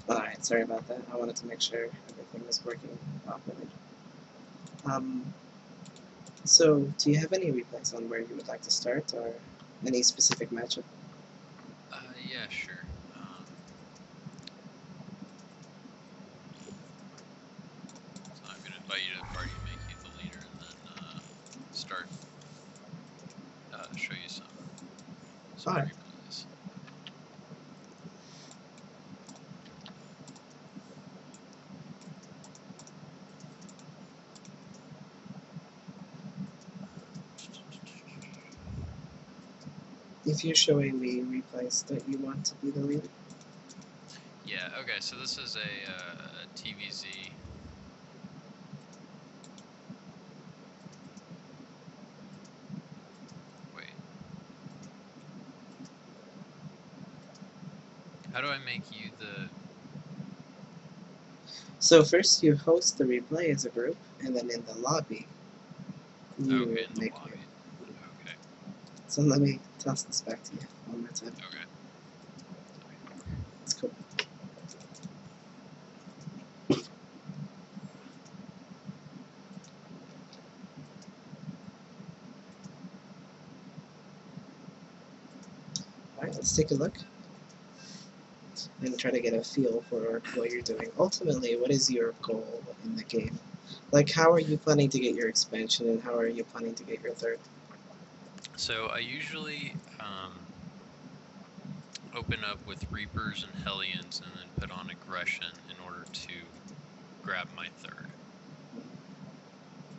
Alright, sorry about that. I wanted to make sure everything was working properly. Um, so, do you have any replays on where you would like to start, or any specific matchup? Yeah, sure. So I'm going to invite you to the party, make you the leader, and then start show you some Alright. replays. If you're showing me replays, don't you want to be the leader? Yeah. Okay. So this is a TVZ. Wait. How do I make you the? So first you host the replay as a group, and then in the lobby, Okay, you in the make me. lobby. Okay. So let me toss this back to you one more time. Okay. It's cool. Alright, let's take a look and try to get a feel for what you're doing. Ultimately, what is your goal in the game? Like, how are you planning to get your expansion, and how are you planning to get your third? So I usually open up with Reapers and Hellions, and then put on Aggression in order to grab my third.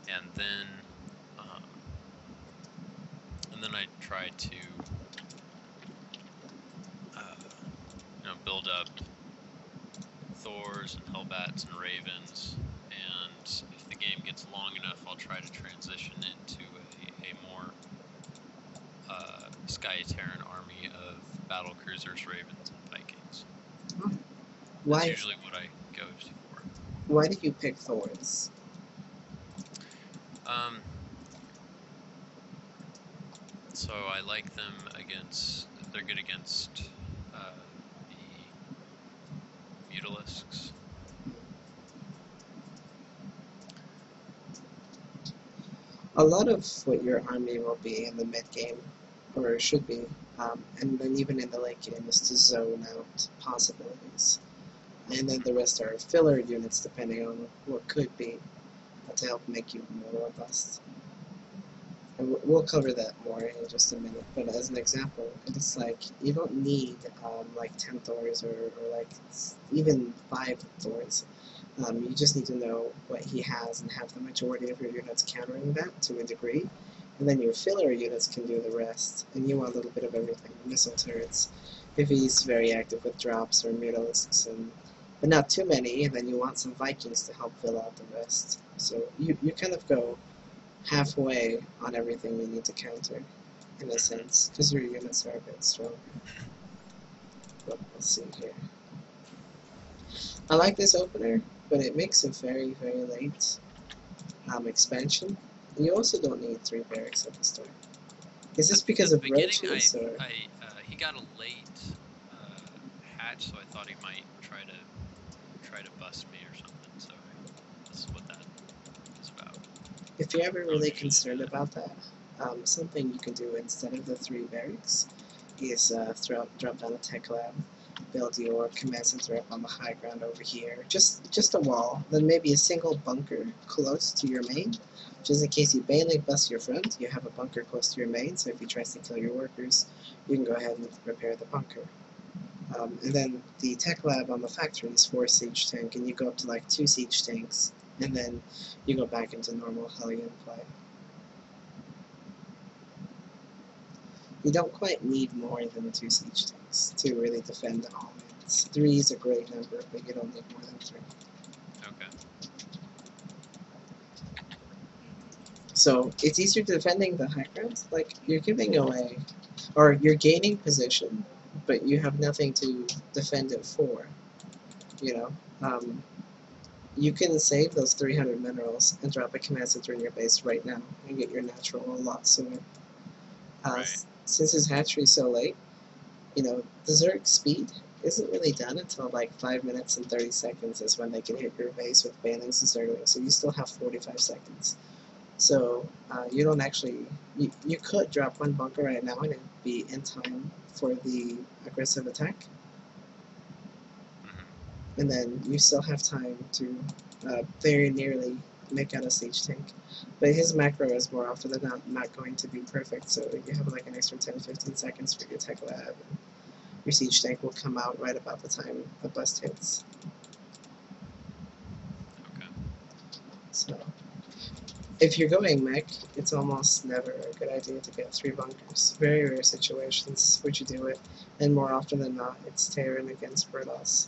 And then I try to build up Thors and Hellbats and Ravens, and if the game gets long enough, I'll try to transition into a more Sky Terran army of battle cruisers, Ravens, and Vikings. That's Why? usually what I go for. Why did you pick Thorns? So I like them against. They're good against the Mutalisks. A lot of what your army will be in the mid game, or should be, and then even in the late game, is to zone out possibilities. And then the rest are filler units depending on what could be to help make you more robust. And we'll cover that more in just a minute. But as an example, it's like you don't need like 10 Thors or like even 5 Thors. You just need to know what he has and have the majority of your units countering that to a degree. And then your filler units can do the rest. And you want a little bit of everything. Missile turrets, if he's very active with drops or mutalisks, but not too many, and then you want some Vikings to help fill out the rest. So you kind of go halfway on everything you need to counter, in a sense, because your units are a bit stronger. But let's see here. I like this opener, but it makes a very, very late expansion. And you also don't need 3 barracks at the start. Is this because of roaches, or? He got a late hatch, so I thought he might try to bust me or something. So this is what that is about. If you're ever really concerned about that, something you can do instead of the 3 barracks is drop down a tech lab, build your command center up on the high ground over here, just a wall, then maybe a single bunker close to your main, just in case you baneling bust your front, you have a bunker close to your main, so if he tries to kill your workers, you can go ahead and repair the bunker. And then the tech lab on the factory is 4 siege tank, and you go up to like 2 siege tanks, and then you go back into normal Hellion play. You don't quite need more than 2 siege tanks to really defend all minutes. 3 is a great number, but you don't need more than 3. Okay. So it's easier defending the high ground. Like, you're giving away, or you're gaining position, but you have nothing to defend it for. You know, you can save those 300 minerals and drop a command center in your base right now and get your natural a lot sooner. Right. Since his hatchery is so late, the Zerg speed isn't really done until like 5 minutes and 30 seconds is when they can hit your base with bandings and circling. So you still have 45 seconds. So you don't actually, you could drop one bunker right now and it'd be in time for the aggressive attack. And then you still have time to very nearly make out a siege tank. But his macro is more often than not going to be perfect, so you have like an extra 10-15 seconds for your tech lab. And your siege tank will come out right about the time the bust hits. Okay. So if you're going mech, it's almost never a good idea to get 3 bunkers. Very rare situations would you do it, and more often than not, it's Terran against Burlos.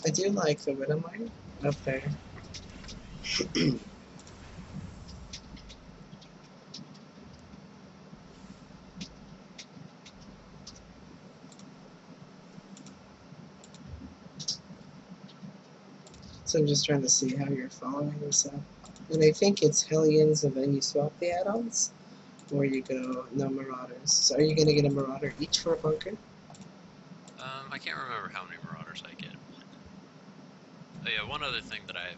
I do like the Widowmine up there. So I'm just trying to see how you're following this up. And I think it's Hellions and then you swap the add-ons, or you go no Marauders. So are you going to get a Marauder each for a bunker? I can't remember how many Marauders I get. Oh yeah, one other thing that I've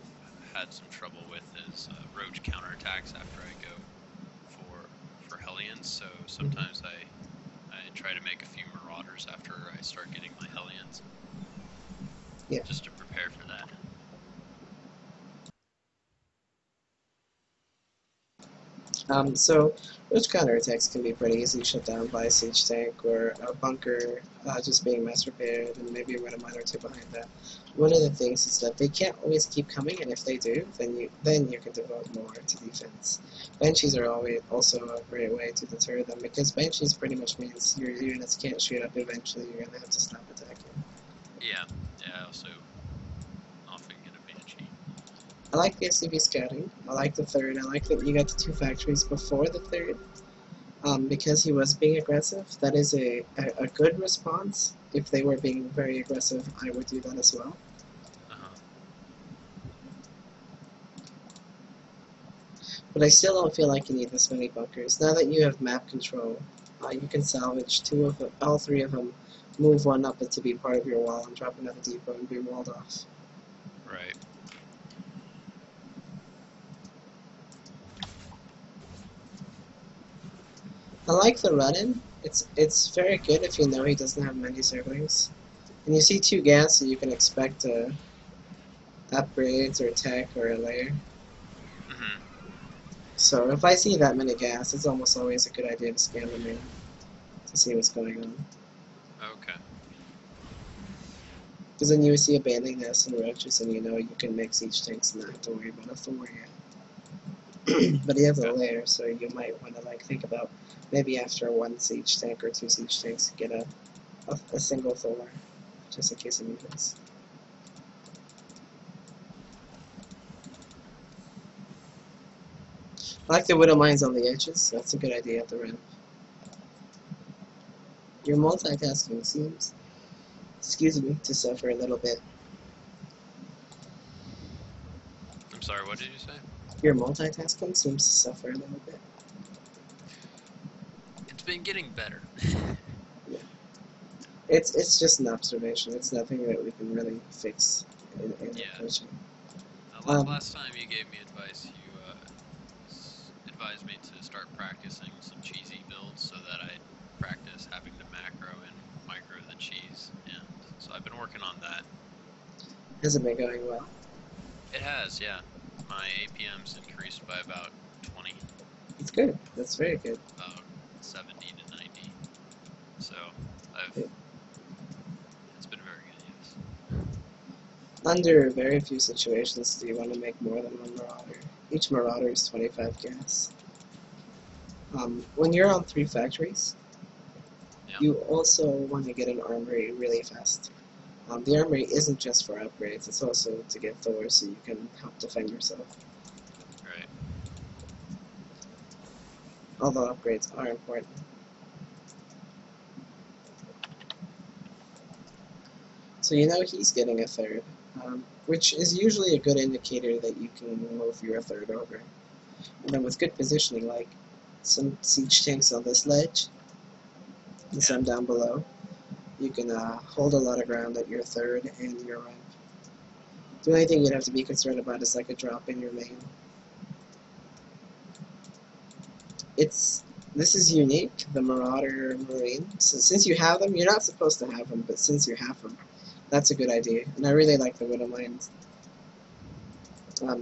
had some trouble with is roach counterattacks after I go for Hellions. So sometimes I try to make a few Marauders after I start getting my Hellions. Yeah. Just to prepare for that. So those counterattacks can be pretty easily shut down by a siege tank or a bunker just being mass repaired and maybe a mine or two behind that. One of the things is that they can't always keep coming, and if they do, then you can devote more to defense. Banshees are always also a great way to deter them, because Banshees pretty much means your units can't shoot up eventually, you're going to have to stop attacking. Yeah, I also often get a Banshee. I like the SCV scouting. I like the third. I like that you got the 2 factories before the third. Because he was being aggressive, that is a good response. If they were being very aggressive, I would do that as well. But I still don't feel like you need this many bunkers. Now that you have map control, you can salvage 2 of them, all 3 of them, move one up to be part of your wall, and drop another depot and be walled off. Right. I like the run-in. It's very good if you know he doesn't have many circlings. And you see 2 gas, so you can expect upgrades or tech or a layer. So if I see that many gas, it's almost always a good idea to scan the main to see what's going on. Okay. Because then you see a banding nest and roaches, and you know you can make siege tanks and not have to worry about a Thor yet. But he has a layer, so you might want to think about maybe after 1 siege tank or 2 siege tanks, get a single Thor, just in case it happens. I like the Widow Mines on the edges. That's a good idea at the ramp. Your multitasking seems, excuse me, to suffer a little bit. I'm sorry, what did you say? Your multitasking seems to suffer a little bit. It's been getting better. Yeah. It's just an observation. It's nothing that we can really fix in coaching. Last time you gave me advice, you advised me to start practicing some cheesy builds so that I'd practice having to macro and micro the cheese, and so I've been working on that. Has it been going well? It has, yeah. My APM's increased by about 20. It's good. That's very good. About 70 to 90. So it's been very good, yes. Under very few situations do you want to make more than 1 Marauder. Each Marauder is 25 gas. When you're on 3 factories, you also want to get an armory really fast. The armory isn't just for upgrades, it's also to get Thor so you can help defend yourself. Right. Although upgrades are important. So you know he's getting a third, which is usually a good indicator that you can move your third over. And then with good positioning, like some siege tanks on this ledge and some down below, you can hold a lot of ground at your third and your ramp. The only thing you'd have to be concerned about is like a drop in your main. This is unique, the Marauder Marine. So since you have them, you're not supposed to have them, but since you have them, that's a good idea. And I really like the Widow Mines.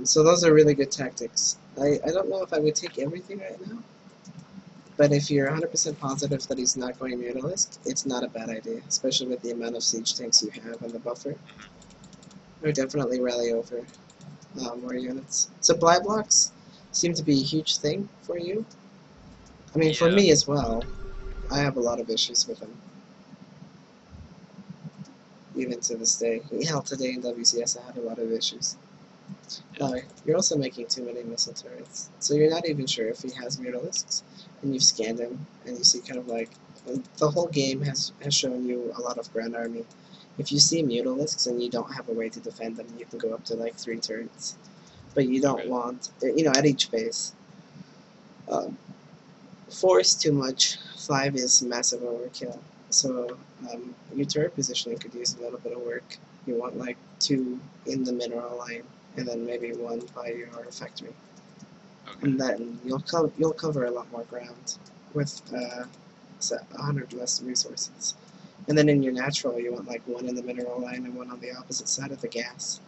So those are really good tactics. I don't know if I would take everything right now, but if you're 100% positive that he's not going Mutalisk, it's not a bad idea, especially with the amount of siege tanks you have and the buffer. I would definitely rally over more units. Supply blocks seem to be a huge thing for you. I mean, for me as well. I have a lot of issues with them. Even to this day. Hell, today in WCS I had a lot of issues. You're also making too many missile turrets. So you're not even sure if he has Mutalisks. And you've scanned him, and you see kind of like... The whole game has shown you a lot of Grand Army. If you see Mutalisks and you don't have a way to defend them, you can go up to like 3 turrets. But you don't want... You know, at each base. 4 is too much. 5 is massive overkill. So your turret positioning could use a little bit of work. You want like 2 in the mineral line, and then maybe 1 by your factory. And then you'll cover a lot more ground with 100 less resources. And then in your natural, you want like 1 in the mineral line and 1 on the opposite side of the gas.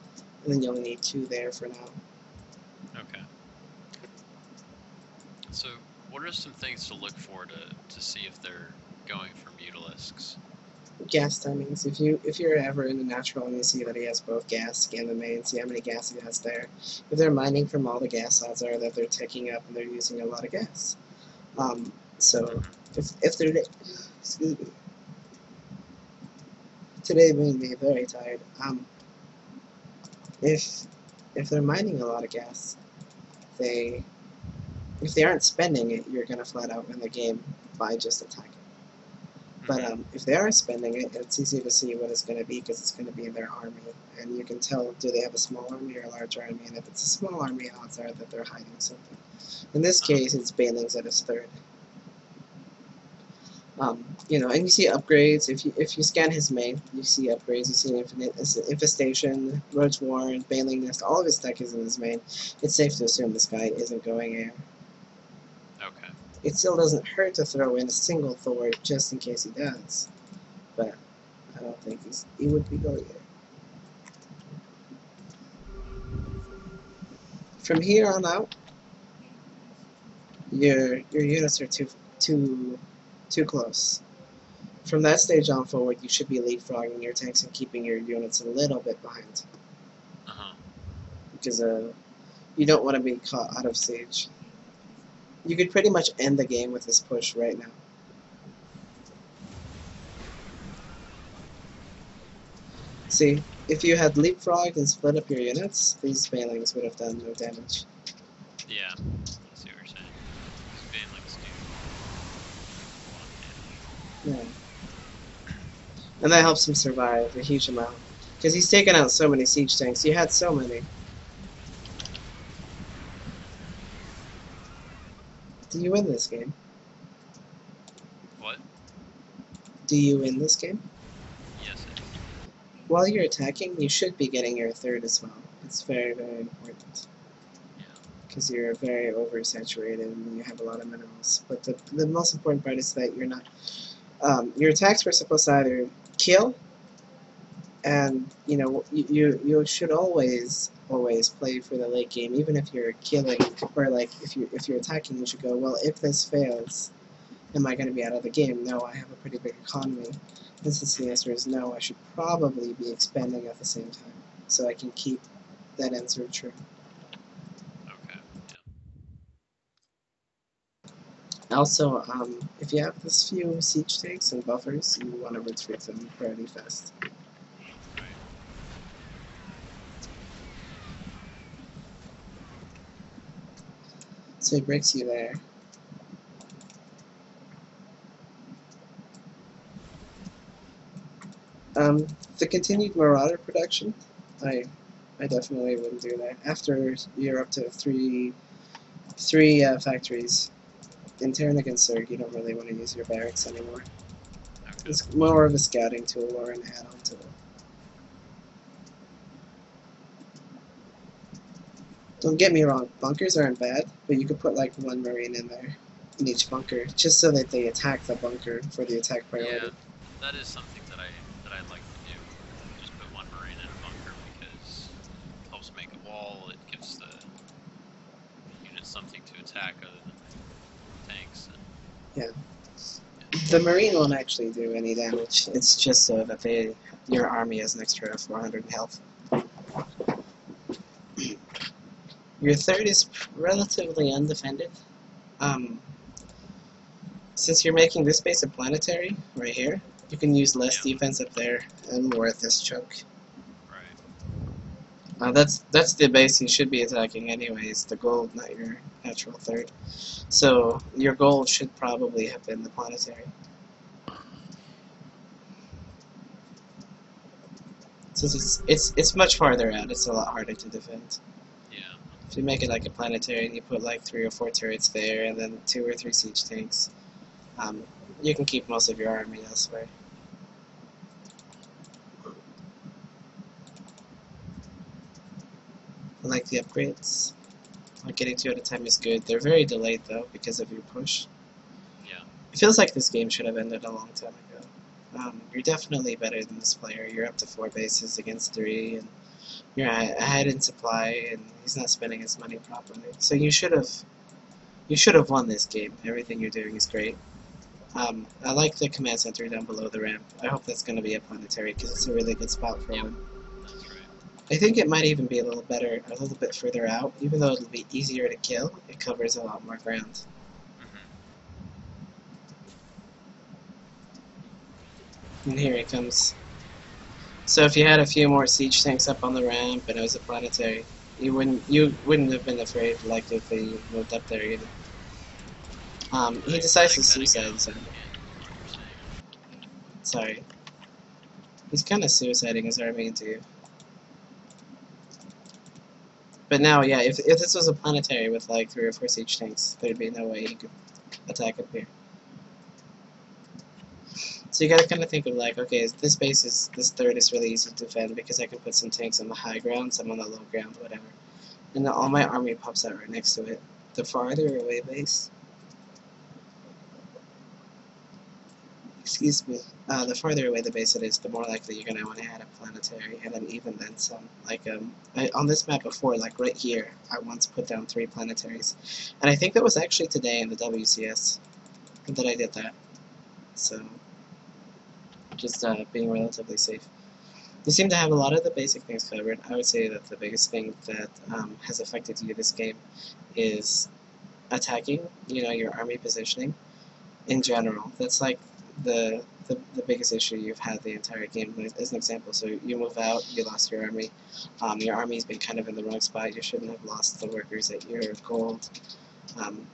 And then you'll need 2 there for now. Okay. So what are some things to look for to see if they're going for Mutalisks? Gas timings. If you're ever in a natural and you see that he has both gas, scan the main, see how many gas he has there. If they're mining from all the gas, odds are that they're taking up and they're using a lot of gas. So if they're excuse me, today made me very tired. If they're mining a lot of gas, if they aren't spending it, you're gonna flat out win the game by just attacking. But if they are spending it, it's easy to see what it's going to be because it's going to be in their army. And you can tell, do they have a small army or a large army? And if it's a small army, odds are that they're hiding something. In this case, it's Banelings at his third. You know, and you see upgrades. If you scan his main, you see upgrades. You see Infestation, Roach Warren, Baneling Nest. All of his tech is in his main. It's safe to assume this guy isn't going air. Okay. It still doesn't hurt to throw in a single Thor just in case he does, but I don't think he would be going there. From here on out, your units are too close. From that stage on forward, you should be leapfrogging your tanks and keeping your units a little bit behind. Because you don't want to be caught out of siege. You could pretty much end the game with this push right now. See, if you had leapfrogged and split up your units, these Banelings would have done no damage. Yeah, I see what you're saying. These Banelings do a lot of damage. Yeah. And that helps him survive a huge amount. Because he's taken out so many siege tanks. You had so many. Do you win this game? What? Do you win this game? Yes, I do. While you're attacking, you should be getting your third as well. It's very, very important. Yeah. Because you're very oversaturated and you have a lot of minerals. But the most important part is that you're not... your attacks were supposed to either kill, and you know you should always play for the late game, even if you're killing, or like if you're attacking, you should go, well, if this fails, am I going to be out of the game? No, I have a pretty big economy. And since the answer is no, I should probably be expanding at the same time, so I can keep that answer true. Okay. Yeah. Also, if you have this few siege tanks and buffers, you want to retreat them pretty fast. So it breaks you there. The continued Marauder production, I definitely wouldn't do that. After you're up to 3 3 factories. In Terran and Zerg, you don't really want to use your barracks anymore. Okay. It's more of a scouting tool or an add-on tool. Don't get me wrong, bunkers aren't bad, but you could put like 1 Marine in there, in each bunker, just so that they attack the bunker for the attack priority. Yeah, that is something that I'd like to do. Just put 1 Marine in a bunker because it helps make a wall. It gives the unit something to attack other than tanks. Yeah. The Marine won't actually do any damage. It's just so that your army has an extra 400 health. Your third is relatively undefended. Since you're making this base a planetary right here, you can use less defense up there and more at this choke. Right. That's the base you should be attacking anyways, the gold, not your natural third. So your goal should probably have been the planetary. Since it's much farther out, it's a lot harder to defend. Yeah. If you make it like a planetary and you put like 3 or 4 turrets there and then 2 or 3 siege tanks, you can keep most of your army elsewhere. I like the upgrades. Like getting 2 at a time is good. They're very delayed though because of your push. Yeah. It feels like this game should have ended a long time ago. You're definitely better than this player. You're up to 4 bases against 3, and you're ahead in supply, and he's not spending his money properly. So you should have won this game. Everything you're doing is great. I like the command center down below the ramp. I hope that's going to be a planetary because it's a really good spot for one. That's right. I think it might even be a little better, a little bit further out. Even though it'll be easier to kill, it covers a lot more ground. And here it comes. So if you had a few more siege tanks up on the ramp and it was a planetary, you wouldn't have been afraid like if they moved up there either. He decides to suicide himself. Sorry. He's kind of suiciding his army into you. But now, yeah, if this was a planetary with like 3 or 4 siege tanks, there'd be no way he could attack up here. So you gotta kind of think of like, okay, this third is really easy to defend because I can put some tanks on the high ground, some on the low ground, whatever. And then all my army pops out right next to it. The farther away base, excuse me, the farther away the base it is, the more likely you're gonna want to add a planetary, and then even then some. Like on this map before, like right here, I once put down 3 planetaries, and I think that was actually today in the WCS that I did that. So just being relatively safe. You seem to have a lot of the basic things covered. I would say that the biggest thing that has affected you this game is attacking, your army positioning in general. That's like the biggest issue you've had the entire game, as an example. So you move out, you lost your army. Your army's been kind of in the wrong spot. You shouldn't have lost the workers at your gold.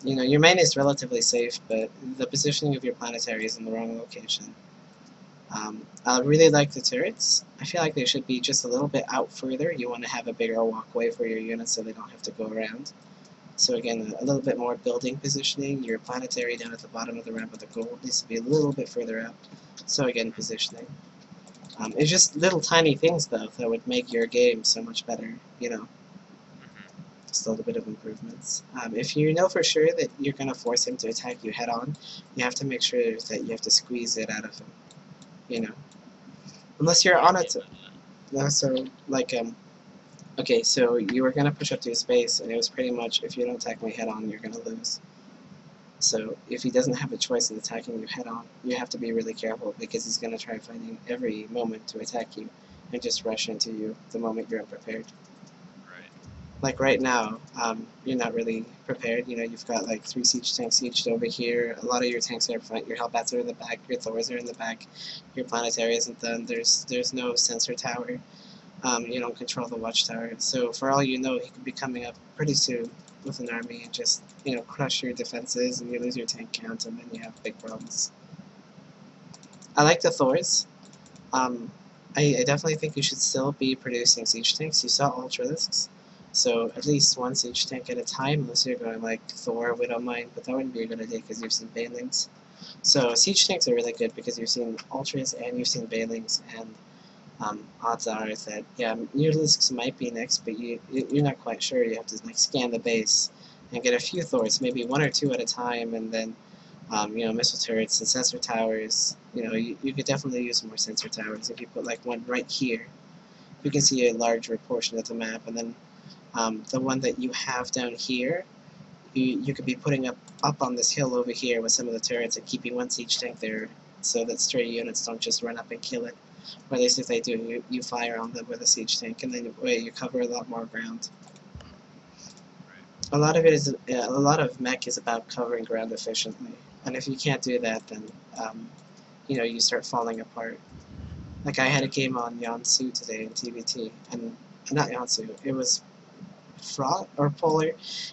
Your main is relatively safe, but the positioning of your planetary is in the wrong location. I really like the turrets. I feel like they should be just a little bit out further. You want to have a bigger walkway for your units so they don't have to go around. So again, a little bit more building positioning. Your planetary down at the bottom of the ramp with the gold needs to be a little bit further out. So again, positioning. It's just little tiny things though that would make your game so much better, Just a little bit of improvements. If you know for sure that you're going to force him to attack you head on, you have to make sure that you have to squeeze it out of him. Unless you're on it. So, like, okay, so you were gonna push up to his base, and it was pretty much, if you don't attack me head on, you're gonna lose. So, if he doesn't have a choice in attacking you head on, you have to be really careful, because he's gonna try finding every moment to attack you, and just rush into you the moment you're unprepared. Like right now, you're not really prepared. You've got like 3 siege tanks sieged over here. A lot of your tanks are in front. Your Hellbats are in the back. Your Thors are in the back. Your planetary isn't done. There's no sensor tower. You don't control the watchtower. So for all you know, he could be coming up pretty soon with an army and just crush your defenses, and you lose your tank count, and then you have big problems. I like the Thors. I definitely think you should still be producing siege tanks. You saw Ultralisks. So at least one siege tank at a time, unless you're going like Thor, Widowmine, but that wouldn't be a good idea because you've seen Banelings. So siege tanks are really good because you've seen Ultras and you've seen Banelings, and odds are that, yeah, Mutalisks might be next, but you're not quite sure. You have to like scan the base and get a few Thors, maybe one or two at a time, and then missile turrets and sensor towers. You could definitely use more sensor towers if you put like one right here. You can see a larger portion of the map, and then the one that you have down here, you could be putting up on this hill over here with some of the turrets and keeping one siege tank there so that stray units don't just run up and kill it. Or at least if they do, you fire on them with a siege tank, and then you cover a lot more ground. A lot of it is a lot of mech is about covering ground efficiently, and if you can't do that, then you start falling apart. Like I had a game on Yansu today in TBT, and not Yansu, it was Fraught or Polar.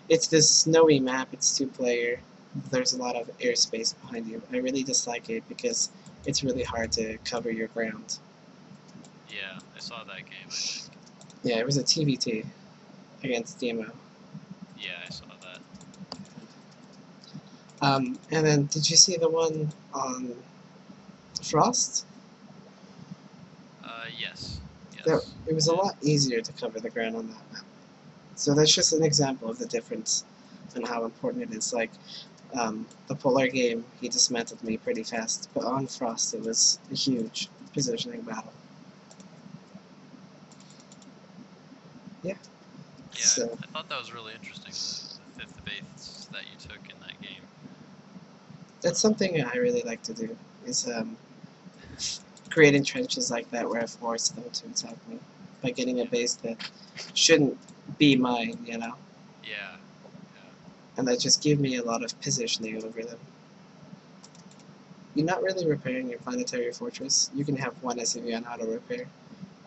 It's this snowy map. It's 2-player. There's a lot of airspace behind you. I really dislike it because it's really hard to cover your ground. Yeah, I saw that game, I think. Yeah, it was a TBT against Demo. Yeah, I saw that. And then, did you see the one on Frost? Yes. It was a lot easier to cover the ground on that map. So that's just an example of the difference and how important it is. Like, the Polar game, he dismantled me pretty fast, but on Frost it was a huge positioning battle. Yeah. Yeah, So, I thought that was really interesting, the fifth base that you took in that game. that's something I really like to do, is creating trenches like that where I force them to attack me by getting a base that shouldn't be mine, Yeah. And that just give me a lot of positioning over them. You're not really repairing your planetary fortress. You can have one SCV on auto repair.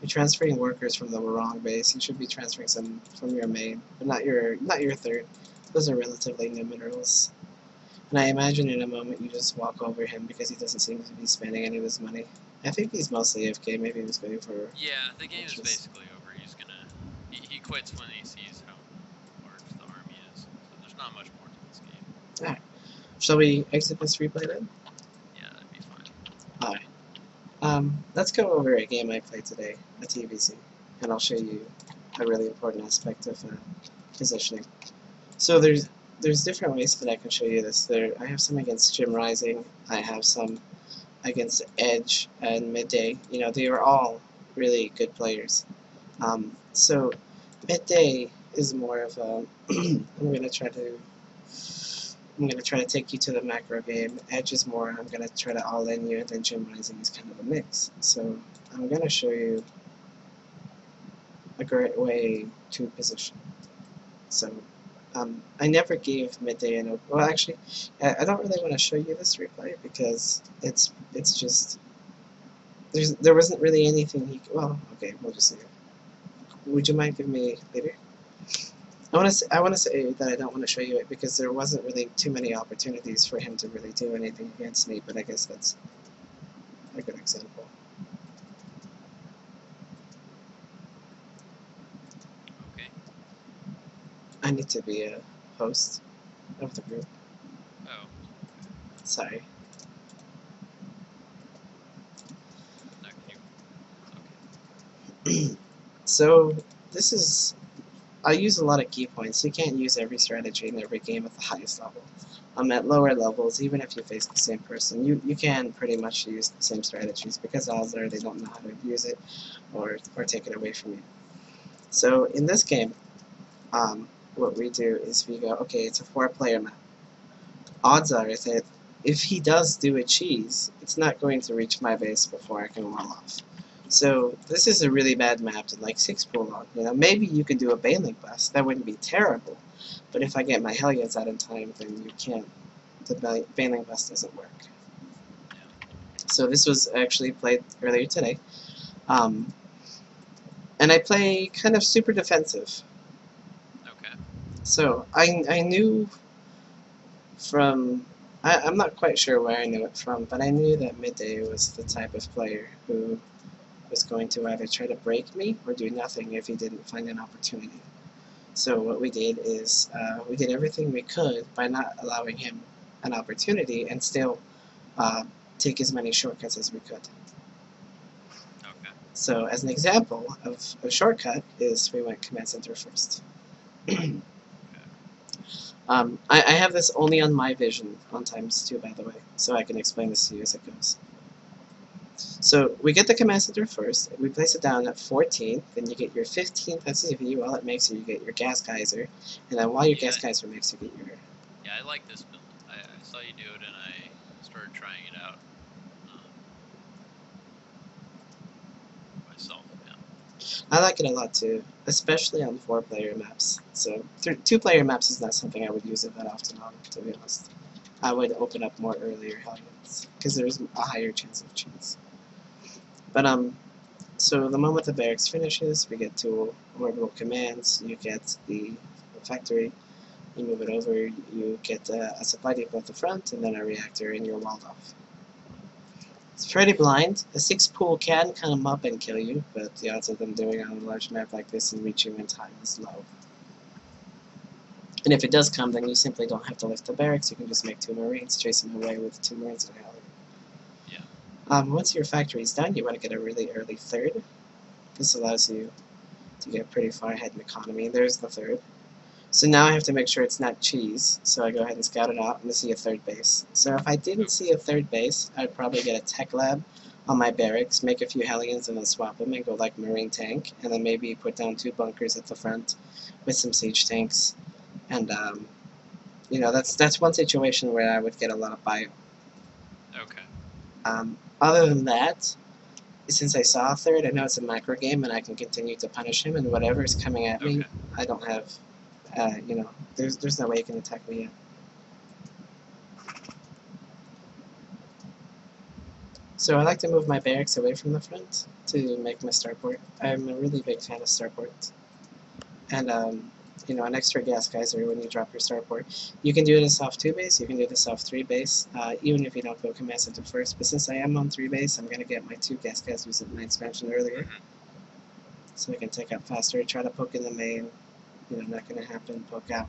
You're transferring workers from the wrong base. You should be transferring some from your main, but not your third. Those are relatively new minerals. And I imagine in a moment you just walk over him because he doesn't seem to be spending any of his money. I think he's mostly AFK. Maybe he was going for. Yeah, the game is basically over. He's gonna. He quits when he sees how large the army is. So there's not much more to this game. Alright. Shall we exit this replay then? Yeah, that'd be fine. Alright. Let's go over a game I played today, a TVC, and I'll show you a really important aspect of positioning. So there's different ways that I can show you this. I have some against Jim Rising. I have some against Edge and Midday. They are all really good players. So Midday is more of a. I'm gonna try to take you to the macro game. Edge is more, I'm gonna try to all in you, and then Jim Rising is kind of a mix. So I'm gonna show you a great way to position. So I never gave Midday an open. Well, actually, I don't really want to show you this replay because it's just there wasn't really anything he. Well, okay, we'll just see it. Would you mind giving me later? I want to say that I don't want to show you it because there wasn't really too many opportunities for him to really do anything against me. But I guess that's a good example. Okay. I need to be a host of the group. Oh. Sorry. No, can you? Okay. So this is. I use a lot of key points. You can't use every strategy in every game at the highest level. At lower levels, even if you face the same person, you can pretty much use the same strategies because odds are they don't know how to use it or take it away from you. So in this game, what we do is we go, okay, it's a 4-player map. Odds are that if he does do a cheese, it's not going to reach my base before I can wall off. So this is a really bad map to like 6-pool on. Maybe you could do a Baneling bust. That wouldn't be terrible. But if I get my Hellions out in time, then you can't. The Baneling bust doesn't work. So this was actually played earlier today. And I play kind of super defensive. Okay. So I knew from. I'm not quite sure where I knew it from, but I knew that Midday was the type of player who was going to either try to break me or do nothing if he didn't find an opportunity. So what we did is we did everything we could by not allowing him an opportunity and still uh, take as many shortcuts as we could. Okay. So as an example of a shortcut is we went command center first. I have this only on my vision on ×2, by the way, so I can explain this to you as it goes. So we get the command center first, we place it down at 14th, then you get your 15th SCV while it makes it, you get your gas geyser, and then while your gas geyser makes, you get your... Yeah, I like this build. I saw you do it and I started trying it out myself, yeah. I like it a lot too, especially on 4-player maps. So 2-player maps is not something I would use it that often on, to be honest. I would open up more earlier Hellions, because there's a higher chance of cheats. But so the moment the barracks finishes, we get to orbital commands, you get the factory, you move it over, you get a supply depot at the front, and then a reactor, and you're walled off. It's pretty blind. A 6 pool can come up and kill you, but the odds of them doing it on a large map like this and reaching you in time is low. And if it does come, then you simply don't have to lift the barracks, you can just make 2 Marines, chase them away with 2 Marines in a Hellion. Yeah. Once your factory is done, you want to get a really early 3rd. This allows you to get pretty far ahead in economy. There's the 3rd. So now I have to make sure it's not cheese, so I go ahead and scout it out and see a 3rd base. So if I didn't see a 3rd base, I'd probably get a tech lab on my barracks, make a few Hellions and then swap them and go like Marine tank, and then maybe put down 2 bunkers at the front with some siege tanks. And you know, that's one situation where I would get a lot of bio. Okay. Other than that, since I saw a 3rd, I know it's a macro game and I can continue to punish him, and whatever is coming at me, I don't have, you know, there's no way he can attack me yet. So I like to move my barracks away from the front to make my starport. I'm a really big fan of starports. And you know, an extra gas geyser when you drop your starport. You can do it as soft 2 base, you can do the soft 3 base, even if you don't go command center first. But since I am on 3 base, I'm going to get my 2 gas geysers that I mentioned earlier. So I can take out faster, try to poke in the main. You know, not going to happen, poke out.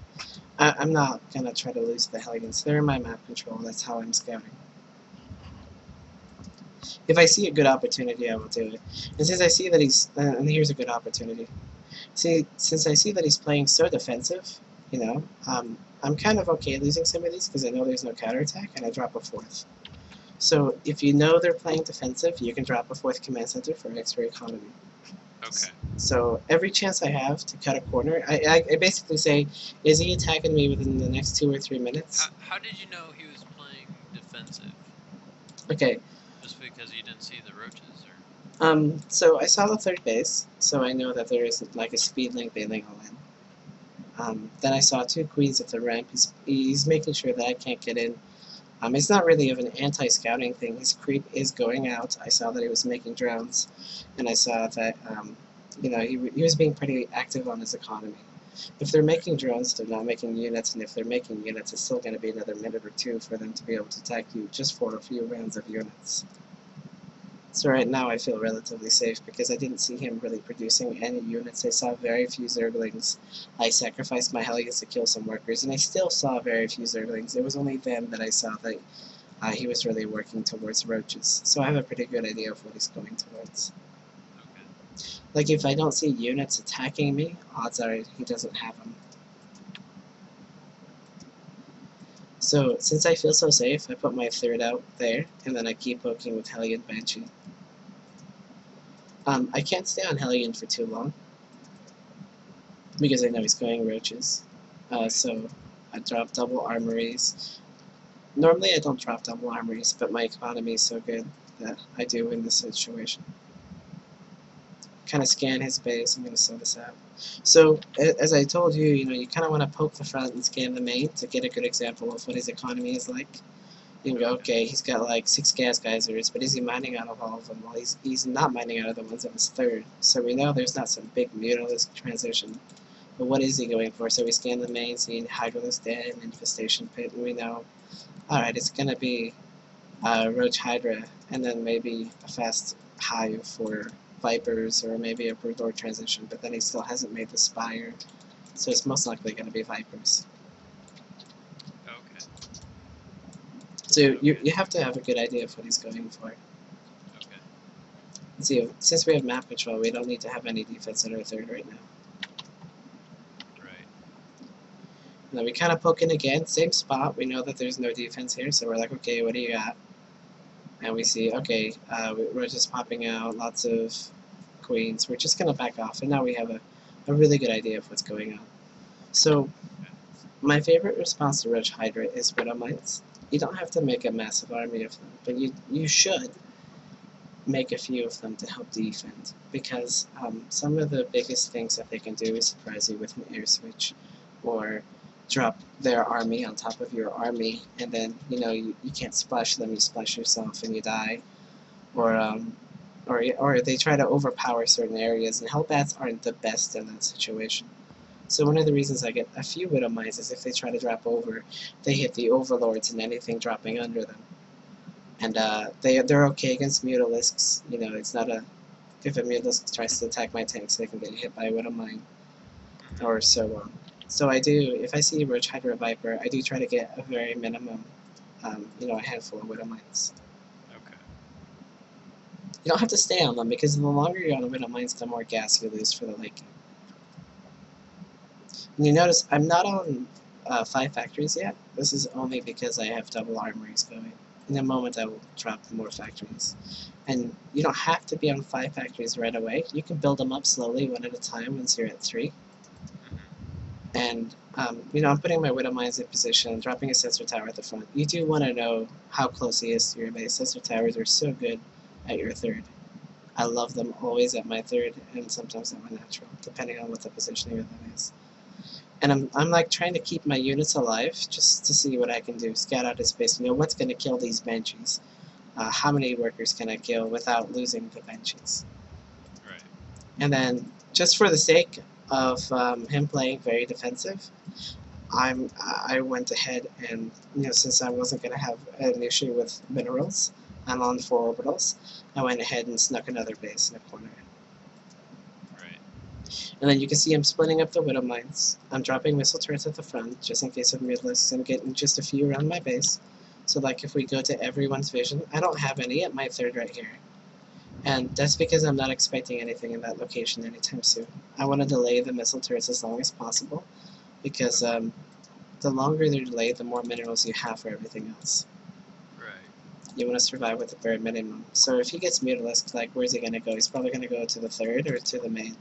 I'm not going to try to lose the Hellions. They're my map control, that's how I'm scouting. If I see a good opportunity, I will do it. And since I see that he's, and here's a good opportunity. See, since I see that he's playing so defensive, you know, I'm kind of okay losing some of these because I know there's no counterattack, and I drop a 4th. So if you know they're playing defensive, you can drop a 4th command center for extra economy. Okay. So every chance I have to cut a corner, I basically say, is he attacking me within the next 2 or 3 minutes? How did you know he was playing defensive? Okay. Just because you didn't see the roaches, or? So I saw the 3rd base, so I know that there isn't like a speed link bailing all in. Then I saw 2 queens at the ramp. He's making sure that I can't get in. It's not really of an anti-scouting thing. His creep is going out. I saw that he was making drones, and I saw that you know, he was being pretty active on his economy. If they're making drones, they're not making units, and if they're making units, it's still going to be another minute or 2 for them to be able to attack you just for a few rounds of units. So right now I feel relatively safe because I didn't see him really producing any units. I saw very few Zerglings. I sacrificed my Hellions to kill some workers, and I still saw very few Zerglings. It was only then that I saw that he was really working towards roaches. So I have a pretty good idea of what he's going towards. Okay. Like if I don't see units attacking me, odds are he doesn't have them. So since I feel so safe, I put my 3rd out there, and then I keep poking with Hellion Banshee. I can't stay on Hellion for too long, because I know he's going roaches. So I drop double armories. Normally I don't drop double armories, but my economy is so good that I do in this situation. Kind of scan his base. I'm going to sell this out. So as I told you, you know, you kind of want to poke the front and scan the main to get a good example of what his economy is like. You can go, okay, he's got like 6 gas geysers, but is he mining out of all of them? Well, he's not mining out of the ones on his 3rd. So we know there's not some big mutalisk transition. But what is he going for? So we scan the main, seeing Hydralisk Den, Infestation Pit, and we know, alright, it's going to be Roach Hydra, and then maybe a fast hive for Vipers, or maybe a Broodlord transition, but then he still hasn't made the Spire. So it's most likely going to be Vipers. Okay. So you have to have a good idea of what he's going for. Okay. See, since we have map control, we don't need to have any defense in our third right now. Right. And then we kind of poke in again, same spot. We know that there's no defense here, so we're like, okay, what do you got? And we see, okay, we're just popping out lots of queens. We're just going to back off, and now we have a really good idea of what's going on. So my favorite response to Roach Hydra is Widow Mites. You don't have to make a massive army of them, but you should make a few of them to help defend, because some of the biggest things that they can do is surprise you with an air switch, or drop their army on top of your army, and then you can't splash them, you splash yourself and you die, or they try to overpower certain areas, and Hellbats aren't the best in that situation. So one of the reasons I get a few Widow Mites is if they try to drop over, they hit the Overlords and anything dropping under them. And they're okay against Mutalisks. It's not a... If a Mutalisk tries to attack my tanks, they can get hit by a Widow Mite, or so on. So I do, if I see Roach Hydra Viper, I do try to get a very minimum, a handful of Widow Mites. Okay. You don't have to stay on them, because the longer you're on the Widow Mites, the more gas you lose for the late game. And you notice I'm not on 5 factories yet. This is only because I have double armories going. In a moment I will drop more factories. And you don't have to be on 5 factories right away. You can build them up slowly, one at a time, once you're at 3. And, I'm putting my Widow Mines in position, dropping a sensor tower at the front. You do want to know how close he is to your base. Sensor towers are so good at your third. I love them always at my third, and sometimes at my natural, depending on what the positioning of them is. And I'm like trying to keep my units alive, just to see what I can do. Scout out his space, what's going to kill these Banshees. How many workers can I kill without losing the Banshees? Right. And then, just for the sake of him playing very defensive, I went ahead and, since I wasn't going to have an issue with minerals, I'm on 4 orbitals, I went ahead and snuck another base in a corner. And then you can see I'm splitting up the Widow Mines. I'm dropping missile turrets at the front, just in case of Mutalisks, and getting just a few around my base. So like if we go to everyone's vision, I don't have any at my third right here. And that's because I'm not expecting anything in that location anytime soon. I want to delay the missile turrets as long as possible, because the longer they're delayed, the more minerals you have for everything else. Right. You want to survive with the bare minimum. So if he gets Mutalisk, like, where's he going to go? He's probably going to go to the third or to the main.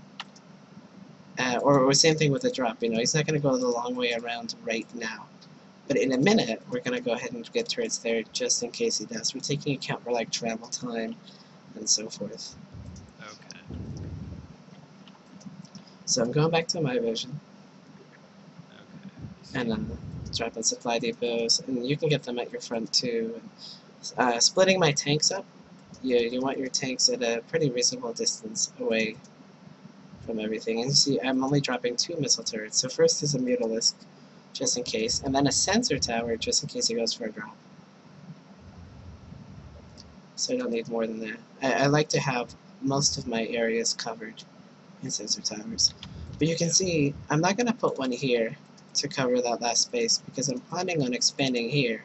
Or same thing with the drop, he's not going to go the long way around right now. But in a minute, we're going to go ahead and get turrets there just in case he does. We're taking account for like travel time and so forth. Okay. So I'm going back to my vision. Okay. And dropping supply depots, and you can get them at your front too. Splitting my tanks up, you want your tanks at a pretty reasonable distance away from everything. And you see, I'm only dropping 2 missile turrets. So first is a Mutalisk, just in case, and then a sensor tower, just in case he goes for a drop. So I don't need more than that. I like to have most of my areas covered in sensor towers. But you can see, I'm not going to put one here to cover that last space, because I'm planning on expanding here,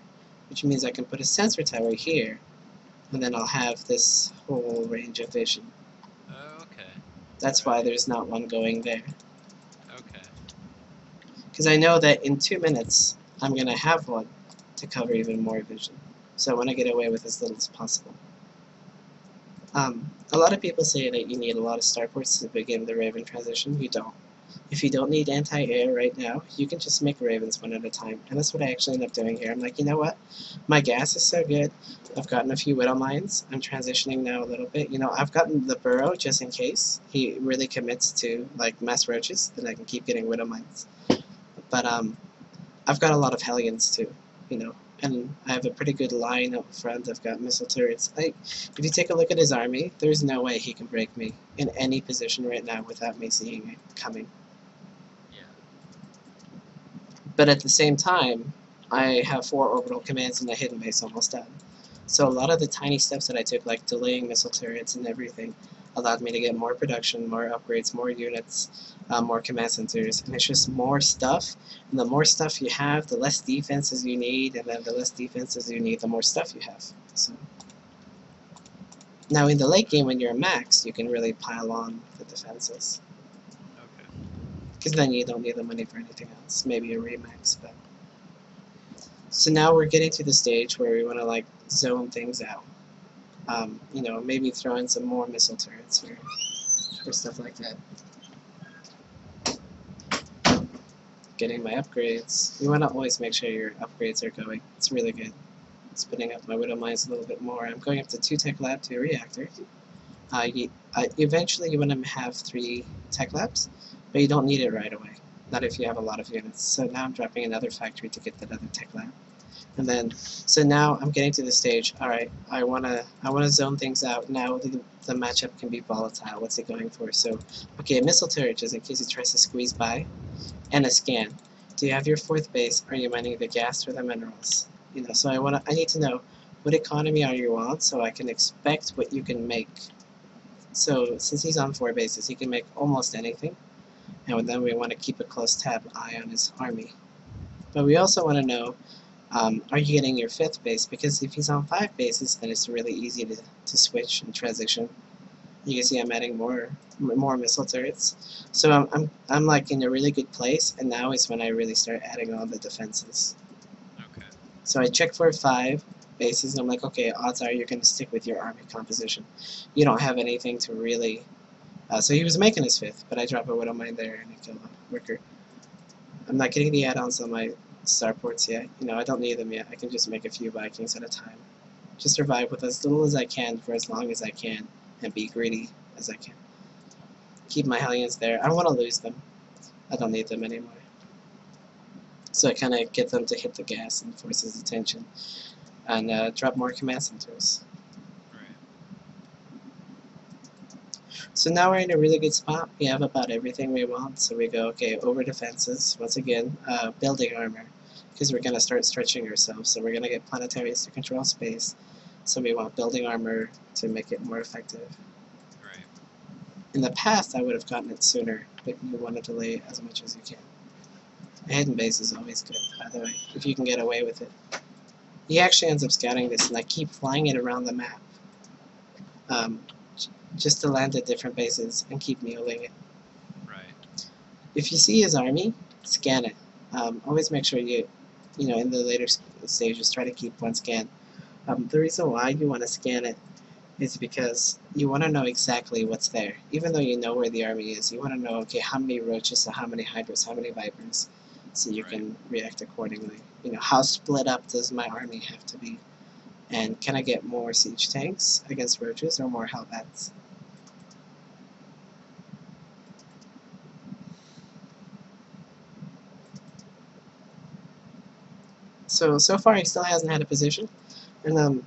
which means I can put a sensor tower here, and then I'll have this whole range of vision. Okay. That's why there's not one going there. Okay. Because I know that in 2 minutes, I'm going to have one to cover even more vision. So I want to get away with as little as possible. A lot of people say that you need a lot of starports to begin the Raven transition. You don't. If you don't need anti-air right now, you can just make Ravens one at a time. And that's what I actually end up doing here. I'm like, you know what? My gas is so good. I've gotten a few Widow Mines. I'm transitioning now a little bit. I've gotten the Burrow just in case he really commits to like mass roaches, then I can keep getting Widow Mines. But I've got a lot of Hellions too, and I have a pretty good line up front. I've got missile turrets. If you take a look at his army, there's no way he can break me in any position right now without me seeing it coming. Yeah. But at the same time, I have 4 orbital commands and a hidden base almost done. So a lot of the tiny steps that I took, like delaying missile turrets and everything, allowed me to get more production, more upgrades, more units, more command centers, and it's just more stuff. And the more stuff you have, the less defenses you need, and then the less defenses you need, the more stuff you have. So now in the late game, when you're maxed, you can really pile on the defenses, Okay. because then you don't need the money for anything else. Maybe a remax, but. So now we're getting to the stage where we want to like zone things out. You know, maybe throw in some more missile turrets or stuff like that. Getting my upgrades. You want to always make sure your upgrades are going. It's really good. Spinning up my Widow Mines a little bit more. I'm going up to 2 Tech Lab, 2 Reactor. Eventually you want to have 3 Tech Labs, but you don't need it right away. Not if you have a lot of units. So now I'm dropping another factory to get that other Tech Lab. And then, so now I'm getting to the stage. All right, I wanna zone things out. Now the matchup can be volatile. What's it going for? So, okay, a missile turret just in case he tries to squeeze by, and a scan. Do you have your 4th base? Are you mining the gas or the minerals? You know, so I need to know what economy are you on, so I can expect what you can make. So since he's on 4 bases, he can make almost anything, and then we want to keep a close eye on his army. But we also want to know. Are you getting your 5th base? Because if he's on 5 bases, then it's really easy to switch and transition. You can see I'm adding more missile turrets. So I'm like in a really good place, and now is when I really start adding on the defenses. Okay. So I check for 5 bases, and I'm like, okay, odds are you're going to stick with your army composition. You don't have anything to really... so he was making his 5th, but I drop a Widow Mine there, and I kill a worker. I'm not getting the add-ons on my starports yet. You know, I don't need them yet. I can just make a few Vikings at a time. Just survive with as little as I can for as long as I can, and be greedy as I can. Keep my Hellions there. I don't want to lose them. I don't need them anymore. So I kind of get them to hit the gas and force his attention, and drop more command centers. Right. So now we're in a really good spot. We have about everything we want. So we go, okay, over defenses. Once again, building armor, because we're going to start stretching ourselves. So we're going to get planetaries to control space. So we want building armor to make it more effective. Right. In the past, I would have gotten it sooner, but you want to delay as much as you can. A hidden base is always good, by the way, if you can get away with it. He actually ends up scouting this, and I keep flying it around the map. Just to land at different bases and keep muling it. Right. If you see his army, scan it. Always make sure you know, in the later stages, try to keep one scan. The reason why you want to scan it is because you want to know exactly what's there. Even though you know where the army is, you want to know, okay, how many roaches, so how many hydras, how many vipers, so you can react accordingly. You know, how split up does my army have to be? And can I get more siege tanks against roaches or more hellbats? So far he still hasn't had a position, and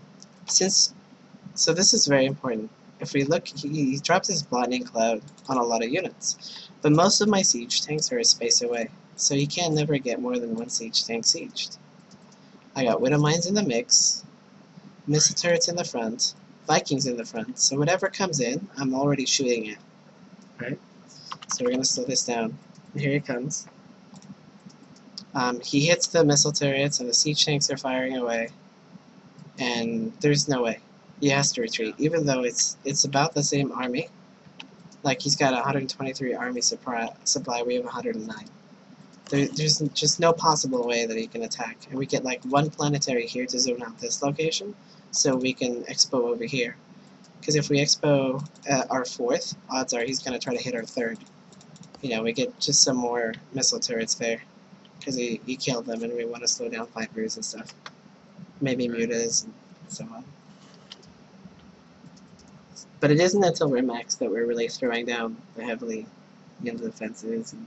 so this is very important. If we look, he drops his blinding cloud on a lot of units, but most of my siege tanks are a space away, so he can never get more than 1 siege tank sieged. I got Widow Mines in the mix, missile turrets in the front, Vikings in the front, so whatever comes in, I'm already shooting at. Right? So we're gonna slow this down. Here he comes. He hits the missile turrets and the siege tanks are firing away, and there's no way. He has to retreat, even though it's about the same army. Like, he's got 123 army supply, we have 109. There's just no possible way that he can attack, and we get like 1 planetary here to zone out this location, so we can expo over here. Because if we expo our 4th, odds are he's going to try to hit our 3rd. You know, we get just some more missile turrets there. Because he killed them, and we want to slow down Vipers and stuff. Maybe Mutas and so on. But it isn't until we're maxed that we're really throwing down the heavily into the fences and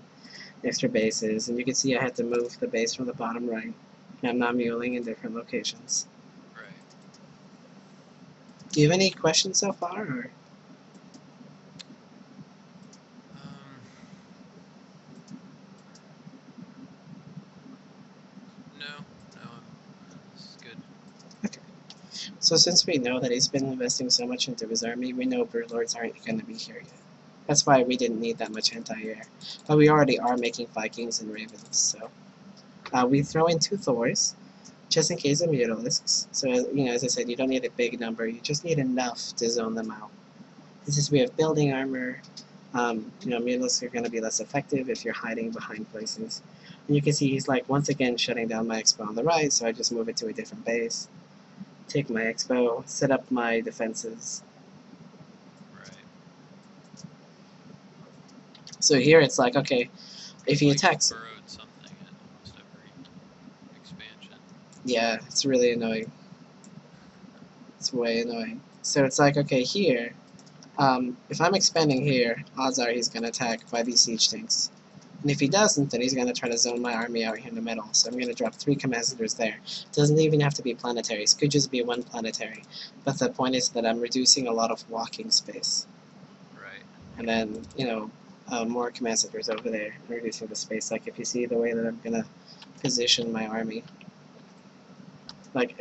extra bases. And you can see I had to move the base from the bottom right. And I'm now muling in different locations. Right. Do you have any questions so far? Or? No, this is good. Okay. So since we know that he's been investing so much into his army, we know Broodlords aren't going to be here yet. That's why we didn't need that much anti-air. But we already are making Vikings and Ravens, so we throw in 2 Thors, just in case of Mutalisks. So, you know, as I said, you don't need a big number, you just need enough to zone them out. This is we have building armor. You know, Mutalisks are going to be less effective if you're hiding behind places. And you can see he's like once again shutting down my expo on the right, so I just move it to a different base. Take my expo, set up my defenses. Right. So here it's like, okay, if he attacks, burrowed something at almost every expansion. yeah, it's really annoying. It's way annoying. So it's like, okay, here, if I'm expanding here, odds are he's going to attack by these siege tanks. And if he doesn't, then he's going to try to zone my army out here in the middle. So I'm going to drop 3 command centers there. Doesn't even have to be planetaries. Could just be 1 planetary. But the point is that I'm reducing a lot of walking space. Right. And then, you know, more command centers over there, reducing the space. Like if you see the way that I'm going to position my army. Like,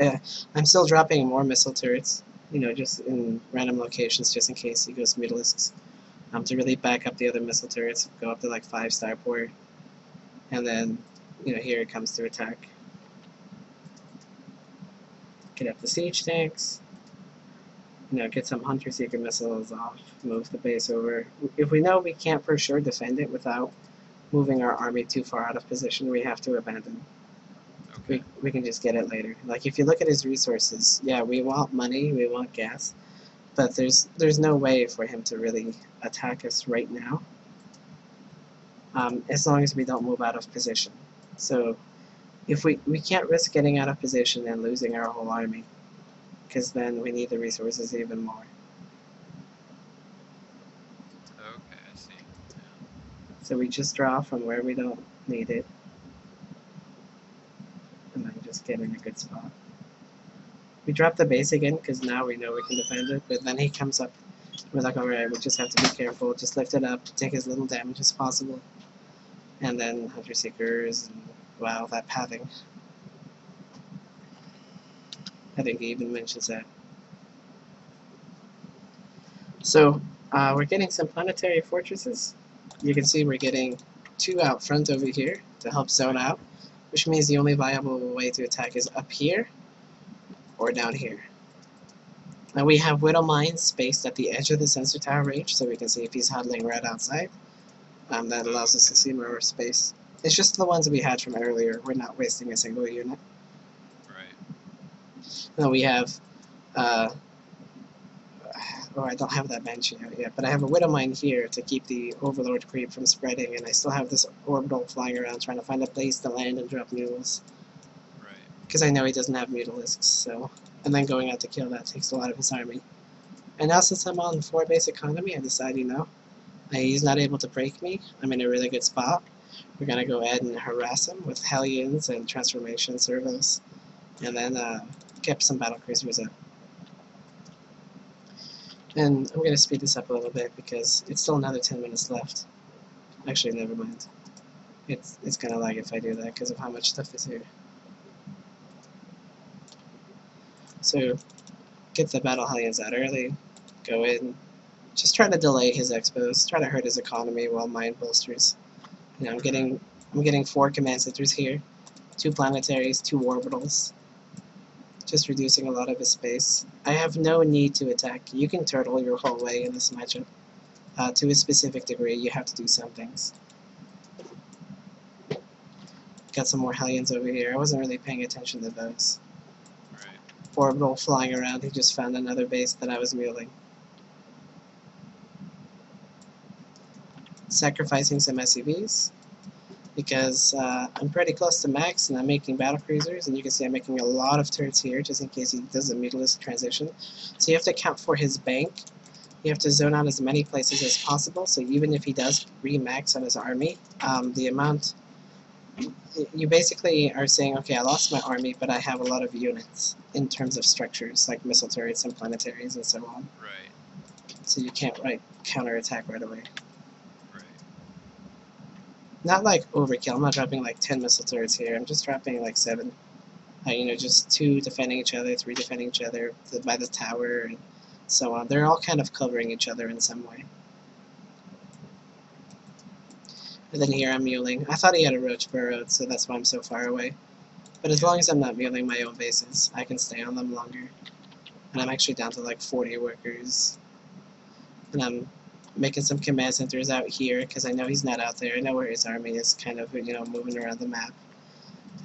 I'm still dropping more missile turrets, you know, just in random locations, just in case he goes Mutalisks. To really back up the other missile turrets, go up to like 5 starport, and then, you know, here it comes to attack. Get up the siege tanks, you know, get some hunter seeker missiles off, move the base over. If we know we can't for sure defend it without moving our army too far out of position, we have to abandon. Okay. We can just get it later. Like if you look at his resources, yeah, we want money, we want gas, but there's no way for him to really attack us right now, as long as we don't move out of position. So if we can't risk getting out of position and losing our whole army, because then we need the resources even more. Okay, I see. Yeah. So we just draw from where we don't need it, and then just get in a good spot. We drop the base again because now we know we can defend it, but then he comes up. We're like, alright, we just have to be careful, just lift it up, take as little damage as possible. And then Hunter Seekers, and wow, that pathing. I think he even mentions that. So, we're getting some planetary fortresses. You can see we're getting 2 out front over here to help zone out, which means the only viable way to attack is up here or down here. Now we have Widow Mines spaced at the edge of the sensor tower range, so we can see if he's huddling right outside. That allows us to see more space. It's just the ones we had from earlier. We're not wasting a single unit. Right. Now we have, oh, I don't have that bench yet, but I have a Widow Mine here to keep the Overlord creep from spreading, and I still have this orbital flying around trying to find a place to land and drop mules. Right. Because I know he doesn't have Mutalisks, so... And then going out to kill that takes a lot of his army. And now since I'm on 4 base economy, I decide, you know, he's not able to break me. I'm in a really good spot. We're going to go ahead and harass him with Hellions and Transformation Servos. And then get some battle cruisers up. And I'm going to speed this up a little bit because it's still another 10 minutes left. Actually, never mind. It's going to lag if I do that because of how much stuff is here. So, get the Battle Hellions out early, go in, just try to delay his expos, try to hurt his economy while mine bolsters. You know, I'm getting 4 command centers here, 2 planetaries, 2 orbitals, just reducing a lot of his space. I have no need to attack. You can turtle your whole way in this matchup. To a specific degree, you have to do some things. Got some more Hellions over here. I wasn't really paying attention to those. Orbital flying around, he just found another base that I was muling. Sacrificing some SCVs, because I'm pretty close to max and I'm making battle cruisers, and you can see I'm making a lot of turrets here just in case he does a Mutalisk transition. So you have to account for his bank. You have to zone out as many places as possible, so even if he does re-max on his army, the amount... You basically are saying, okay, I lost my army, but I have a lot of units in terms of structures, like missile turrets and planetaries and so on. Right. So you can't, like, counterattack right away. Right. Not like overkill. I'm not dropping like 10 missile turrets here. I'm just dropping like 7. You know, just 2 defending each other, 3 defending each other by the tower, and so on. They're all kind of covering each other in some way. And then here I'm muling. I thought he had a roach burrowed, so that's why I'm so far away. But as long as I'm not muling my own bases, I can stay on them longer. And I'm actually down to like 40 workers. And I'm making some command centers out here because I know he's not out there. I know where his army is kind of, moving around the map.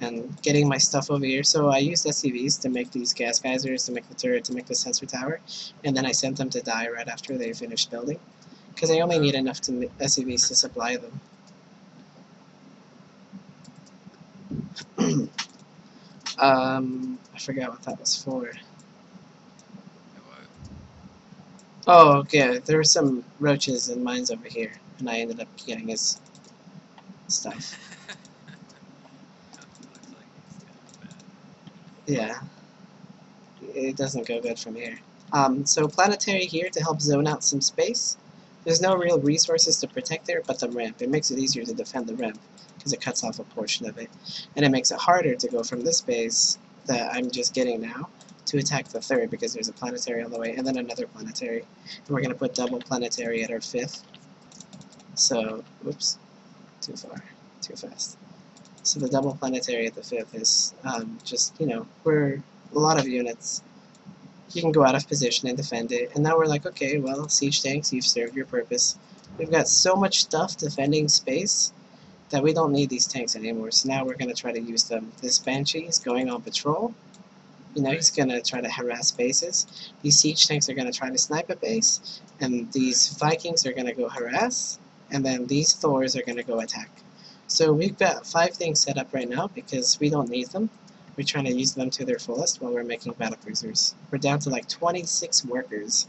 And getting my stuff over here. So I used SCVs to make these gas geysers, to make the turret, to make the sensor tower. And then I sent them to die right after they finished building. Because I only need enough SCVs to supply them. I forgot what that was for. Oh, okay. There were some roaches and mines over here, and I ended up getting his stuff. Looks like he's kind of bad. Yeah, it doesn't go good from here. So planetary here to help zone out some space. There's no real resources to protect there, but the ramp. It makes it easier to defend the ramp because it cuts off a portion of it, and it makes it harder to go from this base that I'm just getting now to attack the third because there's a planetary on the way, and then another planetary. And we're gonna put double planetary at our fifth. So, whoops, too far, too fast. So the double planetary at the fifth is just, we're a lot of units. You can go out of position and defend it. And now we're like, okay, well, siege tanks, you've served your purpose. We've got so much stuff defending space that we don't need these tanks anymore. So now we're going to try to use them. This Banshee is going on patrol. He's going to try to harass bases. These siege tanks are going to try to snipe a base. And these Vikings are going to go harass. And then these Thors are going to go attack. So we've got 5 things set up right now because we don't need them. We're trying to use them to their fullest while we're making battlecruisers. We're down to like 26 workers.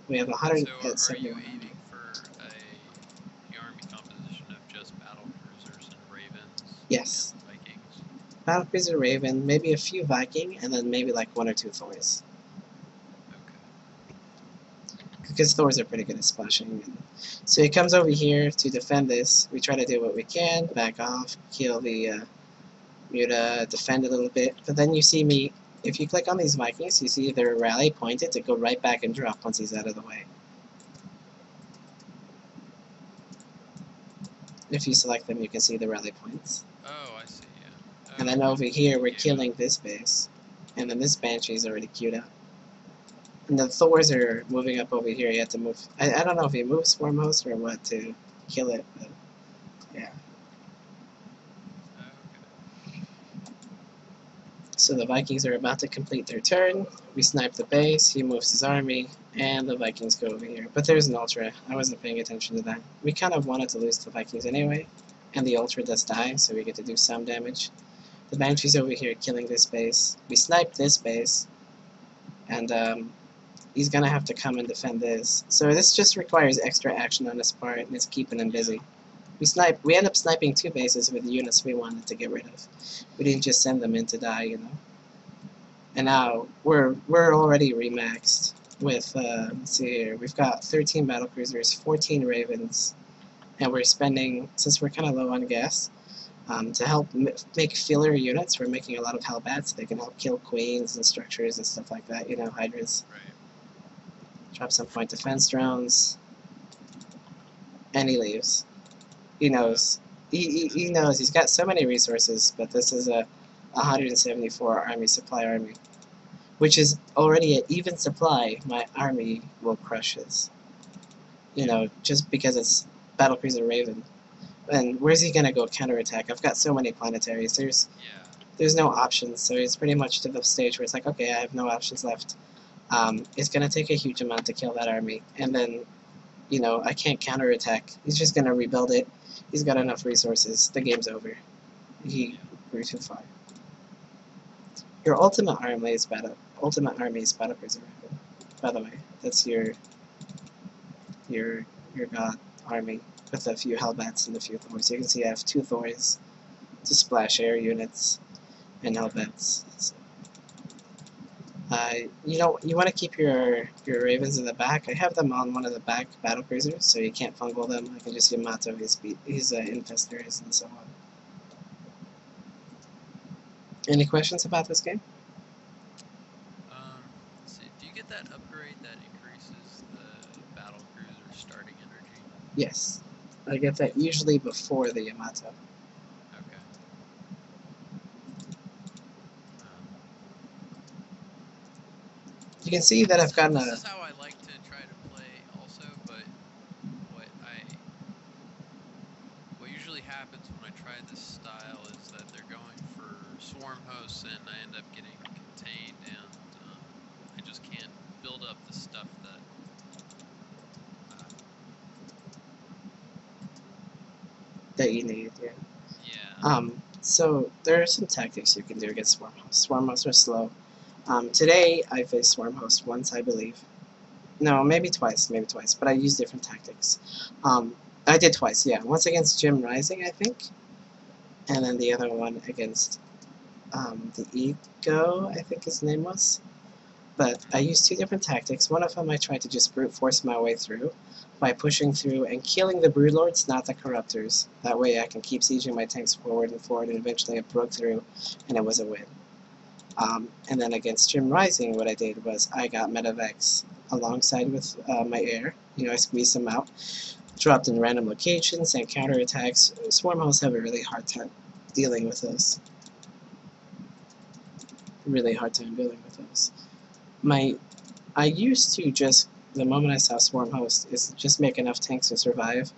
We have 100. So are you aiming for the army composition of just battlecruisers and ravens? Yes. And Vikings? Battlecruiser Raven, maybe a few Viking, and then maybe like 1 or 2 Thors. Okay. Because Thors are pretty good at splashing. So he comes over here to defend this. We try to do what we can, back off, kill the Muta, defend a little bit. But then you see me, if you click on these Vikings, you see their rally pointed to go right back and drop once he's out of the way. If you select them, you can see the rally points. Oh, I see, yeah. And then over here, we're killing this base. And then this Banshee is already queued up. And the Thors are moving up over here. You have to move. I don't know if he moves Swarm Host or what to kill it, but yeah. Okay. So the Vikings are about to complete their turn. We snipe the base, he moves his army, and the Vikings go over here. But there's an Ultra. I wasn't paying attention to that. We kind of wanted to lose the Vikings anyway, and the Ultra does die, so we get to do some damage. The Banshee's over here killing this base. We snipe this base, and he's gonna have to come and defend this. So this just requires extra action on his part, and it's keeping him busy. We end up sniping 2 bases with the units we wanted to get rid of. We didn't just send them in to die, And now we're already remaxed with let's see here. We've got 13 battlecruisers, 14 ravens, and we're spending, since we're kind of low on gas, to help make filler units. We're making a lot of Hellbats so they can help kill queens and structures and stuff like that. Hydras. Right. Drop some point defense drones, and he leaves. He knows. He knows. He's got so many resources, but this is a 174 army, which is already at even supply. My army will crush his. Just because it's Battlecruiser Raven. And where's he gonna go counterattack? I've got so many planetaries. There's no options, so it's pretty much to the stage where it's like, okay, I have no options left. It's gonna take a huge amount to kill that army, and then, I can't counterattack. He's just gonna rebuild it. He's got enough resources. The game's over. He grew too far. Your ultimate army is Battlecruiser Raven. By the way, that's your god army with a few Hellbats and a few Thors. You can see I have 2 Thors to splash air units and Hellbats. So, you want to keep your Ravens in the back. I have them on one of the back battlecruisers, so you can't fungal them. I can just Yamato his infestors and so on. Any questions about this game? Let's see. Do you get that upgrade that increases the battlecruiser starting energy? Yes. I get that usually before the Yamato. Okay. Um, You can see that I've gotten this a... is how I like to try to play also, but what I what usually happens when I try this style is that they're going for swarm hosts, and I end up getting contained, and I just can't build up the stuff that. Uh, that you need, yeah. yeah. So there are some tactics you can do against swarm hosts. Swarm hosts are slow. Today I faced swarm host once, I believe. No, maybe twice, but I used different tactics. I did twice, yeah. Once against Jim Rising, I think, and then the other one against the Ego, I think his name was. But I used two different tactics. One of them I tried to just brute force my way through by pushing through and killing the Broodlords, not the Corruptors. That way I can keep sieging my tanks forward, and eventually it broke through, and it was a win. And then against Jim Rising, what I did was I got Metavex alongside with my air. You know, I squeezed them out, dropped in random locations, and counterattacks. Swarm hosts have a really hard time dealing with those. Really hard time dealing with those. I used to just, the moment I saw Swarm Host, is just make enough tanks to survive,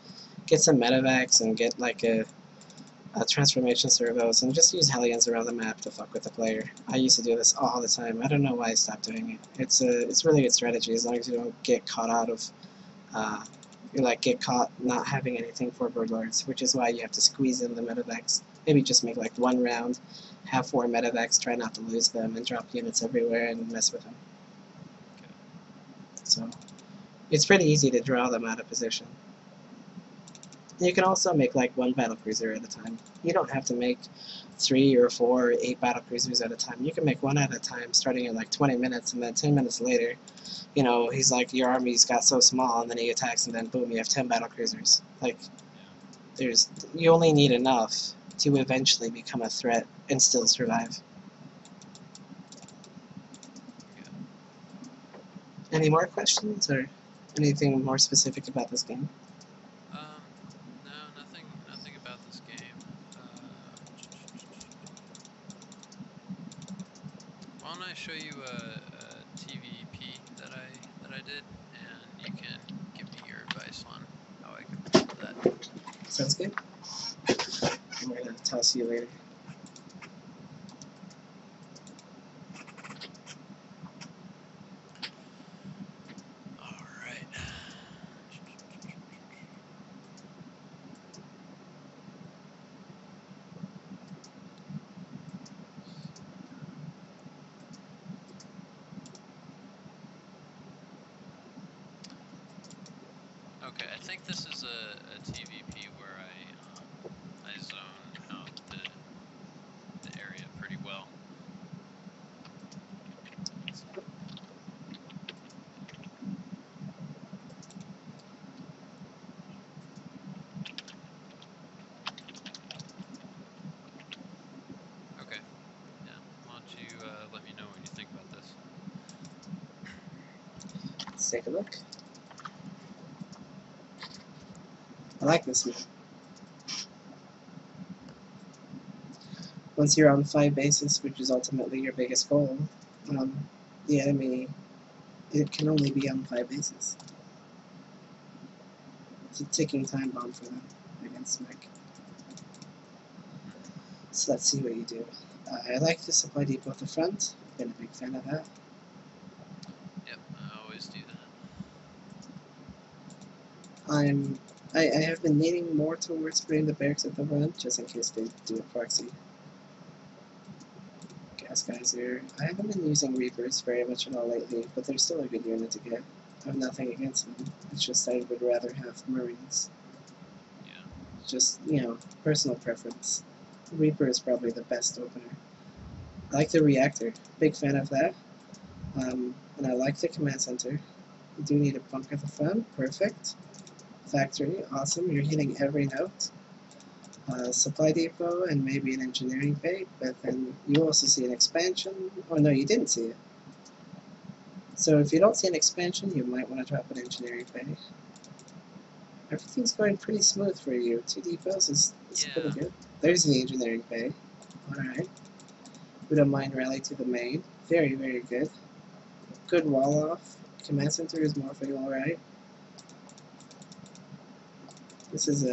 get some Metavacs, and get like a transformation servos, and just use Hellions around the map to fuck with the player. I used to do this all the time. I don't know why I stopped doing it. It's really good strategy as long as you don't get caught out of, you like get caught not having anything for Birdlords, which is why you have to squeeze in the Metavacs. Maybe just make like one round, have 4 Metavacs, try not to lose them, and drop units everywhere and mess with them. Okay. So it's pretty easy to draw them out of position. You can also make like 1 battlecruiser at a time. You don't have to make 3 or 4 or 8 battlecruisers at a time. You can make 1 at a time starting in like 20 minutes, and then 10 minutes later, you know, he's like, your army's got so small, and then he attacks, and then boom, you have 10 battlecruisers. Like, Yeah. you only need enough to eventually become a threat and still survive. Okay. Any more questions, or anything more specific about this game? No, nothing about this game. Why don't I show you a TVP that I did, and you can give me your advice on how I can build that. Sounds good. I'm going to toss you later. All right. Okay, I think this is a TVP where I zone out the area pretty well. Okay. Yeah. Why don't you let me know what you think about this? Let's take a look. I like this map. Once you're on 5 bases, which is ultimately your biggest goal, the enemy, it can only be on 5 bases. It's a ticking time bomb for them against Mech. So let's see what you do. I like the supply depot at the front. Been a big fan of that. Yep, I always do that. I have been leaning more towards putting the barracks at the front, just in case they do a proxy. Gas Geyser. I haven't been using Reapers very much at all lately, but they're still a good unit to get. I have nothing against them. It's just I would rather have Marines. Yeah. Just, you know, personal preference. Reaper is probably the best opener. I like the reactor. Big fan of that. And I like the command center. You do need a bunker at the front. Perfect. Factory. Awesome. You're hitting every note. Supply depot and maybe an engineering bay, but then you also see an expansion. Oh no, you didn't see it. So if you don't see an expansion, you might want to drop an engineering bay. Everything's going pretty smooth for you. 2 depots is pretty Yeah. good. There's the engineering bay. Alright. We don't mind rally to the main. Very, very good. Good wall off. Command center is morphing alright. This is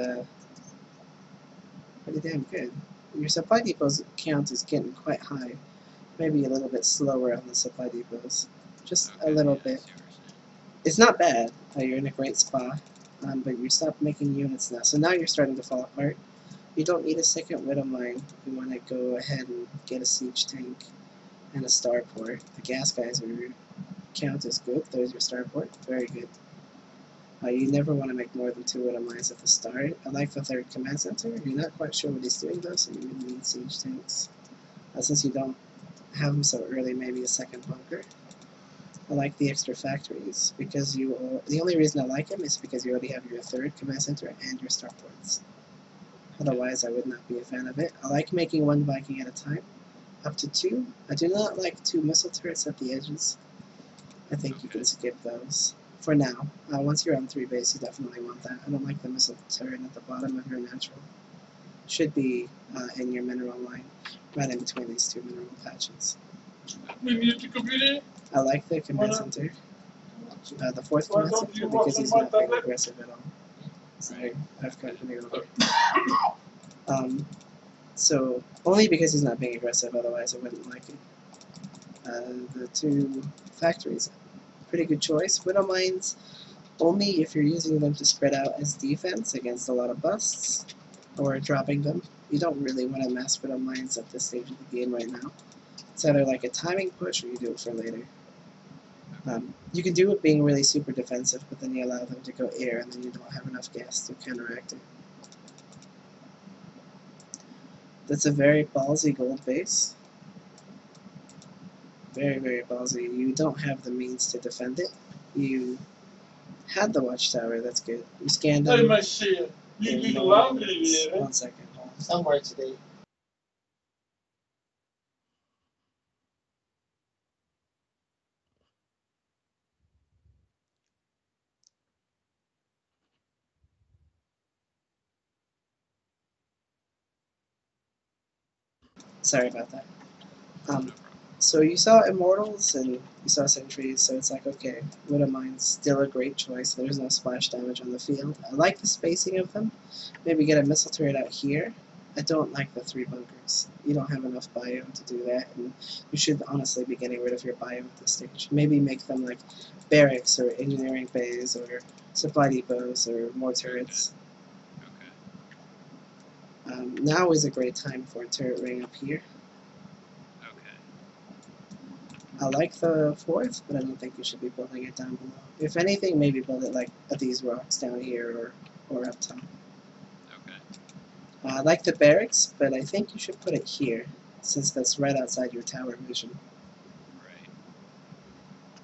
pretty damn good. Your supply depots count is getting quite high. Maybe a little bit slower on the supply depots. Just Okay, a little yeah, I bit. see what you're saying. It's not bad. You're in a great spot. But you stopped making units now. So now you're starting to fall apart. You don't need a second widow mine. You want to go ahead and get a siege tank and a starport. The gas guys are count as good. There's your starport. Very good. You never want to make more than 2 widow mines at the start. I like the 3rd command center. You're not quite sure what he's doing though, so you need siege tanks. Since you don't have them so early, maybe a 2nd bunker. I like the extra factories because the only reason I like them is because you already have your 3rd command center and your starports. Otherwise, I would not be a fan of it. I like making 1 Viking at a time, up to 2. I do not like 2 missile turrets at the edges. I think you can skip those for now. Once you're on 3 base, you definitely want that. I don't like the missile turret at the bottom of your natural. Should be in your mineral line, right in between these 2 mineral patches. I like the command center, the 4th command center, because he's not being aggressive at all. Sorry, I've company over. So, only because he's not being aggressive, otherwise I wouldn't like it. The 2 factories, pretty good choice. Widow mines, only if you're using them to spread out as defense against a lot of busts, or dropping them. You don't really want to mess widow mines at this stage of the game right now. It's either like a timing push or you do it for later. You can do it being really super defensive, but then you allow them to go air and then you don't have enough gas to counteract it. That's a very ballsy gold base. Very, very ballsy. You don't have the means to defend it. You had the watchtower, that's good. You scanned them. One second. Hold on. Somewhere today. Sorry about that. So you saw Immortals and you saw Sentries, so it's like, okay, Widow Mine's still a great choice. There's no splash damage on the field. I like the spacing of them. Maybe get a missile turret out here. I don't like the 3 bunkers. You don't have enough bio to do that, and you should honestly be getting rid of your bio at this stage. Maybe make them like barracks or engineering bays or supply depots or more turrets. Okay. Now is a great time for a turret ring up here. I like the 4th, but I don't think you should be building it down below. If anything, maybe build it like at these rocks down here or up top. Okay. I like the barracks, but I think you should put it here, since that's right outside your tower vision. Right.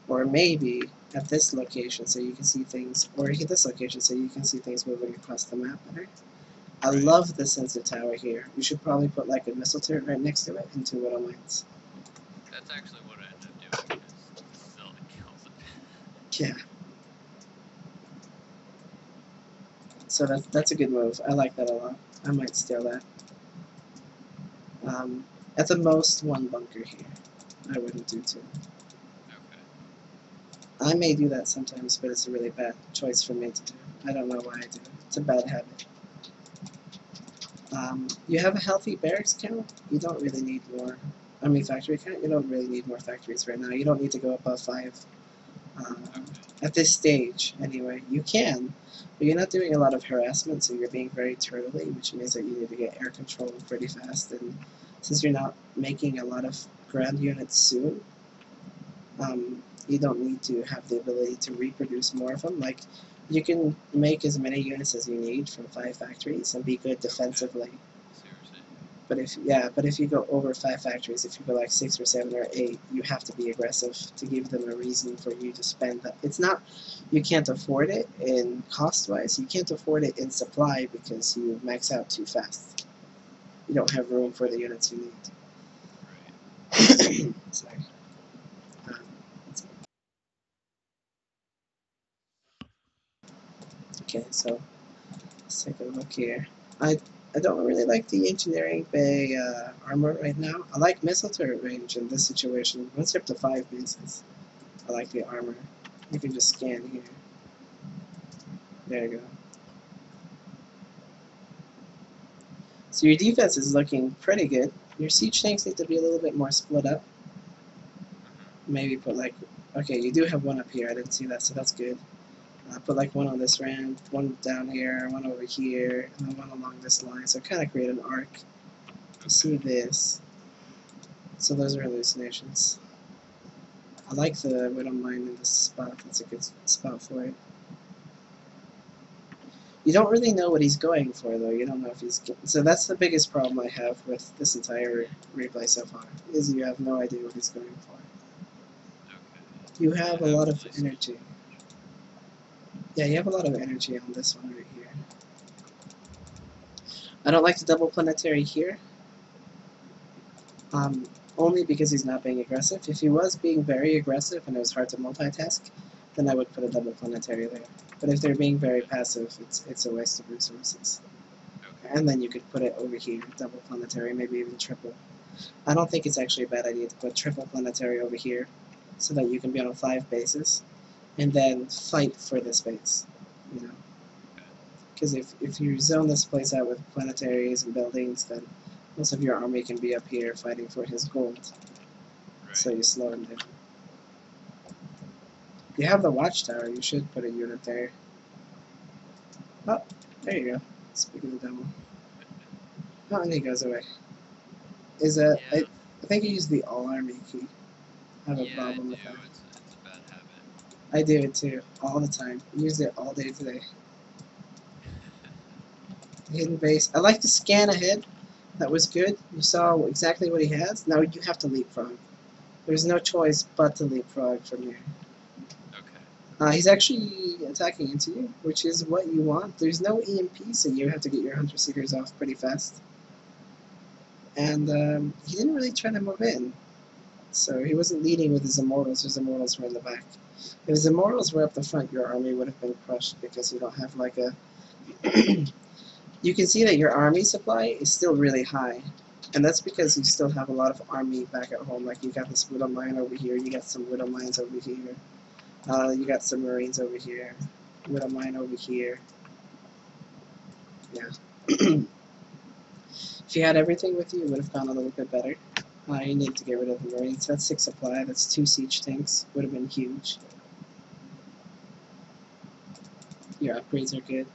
Or maybe at this location so you can see things, or at this location so you can see things moving across the map better. I love the sensor tower here. You should probably put like a missile turret right next to it and 2 widow mines. That's actually what I ended up doing, is still kills it. Yeah. So that's a good move. I like that a lot. I might steal that. At the most, 1 bunker here. I wouldn't do 2. Okay. I may do that sometimes, but it's a really bad choice for me to do. I don't know why I do it. It's a bad habit. You have a healthy barracks count. You don't really need more. Factory count. You don't really need more factories right now. You don't need to go above 5. At this stage, anyway. You can, but you're not doing a lot of harassment, so you're being very turtly, which means that you need to get air control pretty fast. And since you're not making a lot of ground units soon, you don't need to have the ability to reproduce more of them. Like, you can make as many units as you need from 5 factories and be good defensively. But if you go over 5 factories, if you go like 6 or 7 or 8, you have to be aggressive to give them a reason for you to spend that. It's not, you can't afford it in cost-wise, you can't afford it in supply because you max out too fast. You don't have room for the units you need. Sorry. Okay, so Let's take a look here. I don't really like the engineering bay armor right now. I like missile turret range in this situation. Once you're up to 5 bases, I like the armor. You can just scan here. There you go. So your defense is looking pretty good. Your siege tanks need to be a little bit more split up. Maybe put like, okay, you do have one up here. I didn't see that, so that's good. Put like one on this ramp, one down here, one over here, and then one along this line. So kind of create an arc. You see this. So those are hallucinations. I like the widow mine in this spot. That's a good spot for it. You don't really know what he's going for, though. You don't know if he's... So that's the biggest problem I have with this entire replay so far, is you have no idea what he's going for. Okay. You have a lot of energy. Yeah, you have a lot of energy on this one right here. I don't like the double planetary here. Only because he's not being aggressive. If he was being very aggressive and it was hard to multitask, then I would put a double planetary there. But if they're being very passive, it's a waste of resources. Okay. And then you could put it over here, double planetary, maybe even triple. I don't think it's actually a bad idea to put triple planetary over here, so that you can be on 5 bases, and then fight for this base, you know. Because if you zone this place out with planetaries and buildings, then most of your army can be up here fighting for his gold. Right. So you slow him down. You have the watchtower, you should put a unit there. Oh, there you go. Speak of the devil. Oh, and he goes away. Is that... Yeah. I think you use the all-army key. I have a problem with that. It's a bad habit. I do it too, all the time. I use it all day today. Hidden base. I like to scan ahead. That was good. You saw exactly what he has. Now you have to leapfrog. There's no choice but to leapfrog from here. Okay. He's actually attacking into you, which is what you want. There's no EMP, so you have to get your Hunter Seekers off pretty fast. And he didn't really try to move in. So he wasn't leading with his Immortals. His Immortals were in the back. If his Immortals were up the front, your army would have been crushed because you don't have like a... You can see that your army supply is still really high. And that's because you still have a lot of army back at home. Like you got this widow mine over here, you got some widow mines over here. You got some marines over here. Widow mine over here. Yeah. If you had everything with you, it would have gone a little bit better. You need to get rid of the marines. That's 6 supply, that's 2 siege tanks. Would have been huge. Your upgrades are good.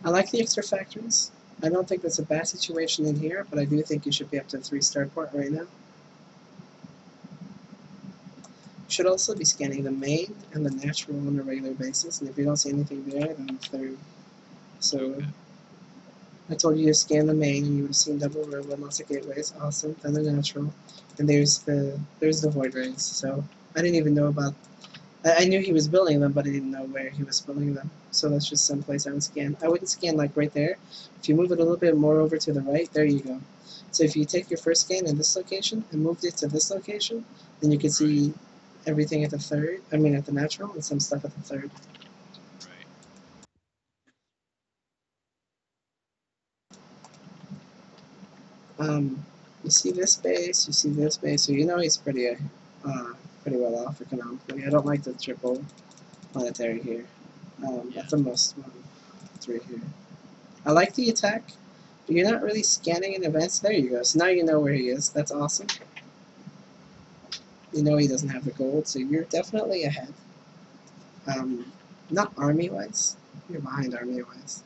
I like the extra factories. I don't think that's a bad situation in here, but I do think you should be up to 3 starport right now. You should also be scanning the main and the natural on a regular basis, and if you don't see anything there, then 3rd. So, Okay. I told you to scan the main, and you would have seen double row and lots of gateways. Awesome. Then the natural, and there's the void rays. So I didn't even know about. I knew he was building them, but I didn't know where he was building them. So that's just some place I would scan. I wouldn't scan like right there. If you move it a little bit more over to the right, there you go. So if you take your first scan in this location and moved it to this location, then you can see everything at the 3rd. I mean at the natural, and some stuff at the 3rd. You see this base, you see this base, so you know he's pretty well off economically. I don't like the triple planetary here. At the most, 1, 3 here. I like the attack, but you're not really scanning in advance. There you go. So now you know where he is. That's awesome. You know he doesn't have the gold, so you're definitely ahead. Not army-wise. You're behind army-wise.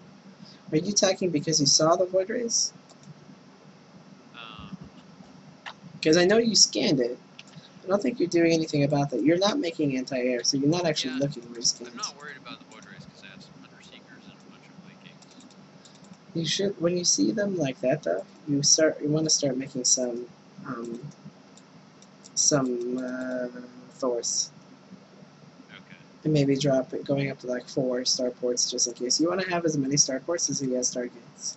Are you attacking because you saw the void rays? Because I know you scanned it. I don't think you're doing anything about that. You're not making anti-air, so you're not actually looking where you scanned. I'm not worried about the void rays because I have some Hunter Seekers and a bunch of Vikings. You should, when you see them like that though, you want to start making some Thors. Okay. And maybe drop it going up to like 4 starports just in case. You want to have as many starports as he has stargates.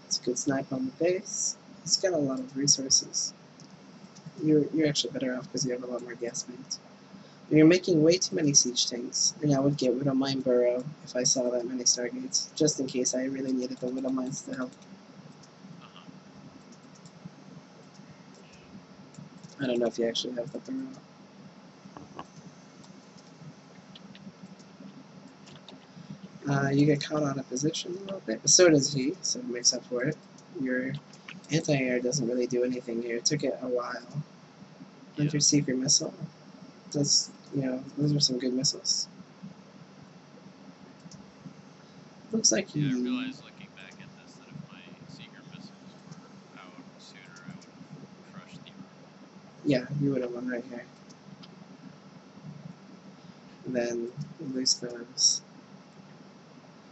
It's a good snipe on the base. He's got a lot of resources. You're actually better off because you have a lot more gas mains. You're making way too many siege tanks, and I would get rid of mine burrow if I saw that many stargates, just in case I really needed the little mines to help. I don't know if you actually have the burrow. You get caught out of position a little bit, but so does he, so it makes up for it. Your anti-air doesn't really do anything here. It took it a while. And your secret missile does, those are some good missiles. Looks like I realized looking back at this that if my secret missiles were out sooner, I would have crushed the army. Yeah, you would have won right here. And then lose those.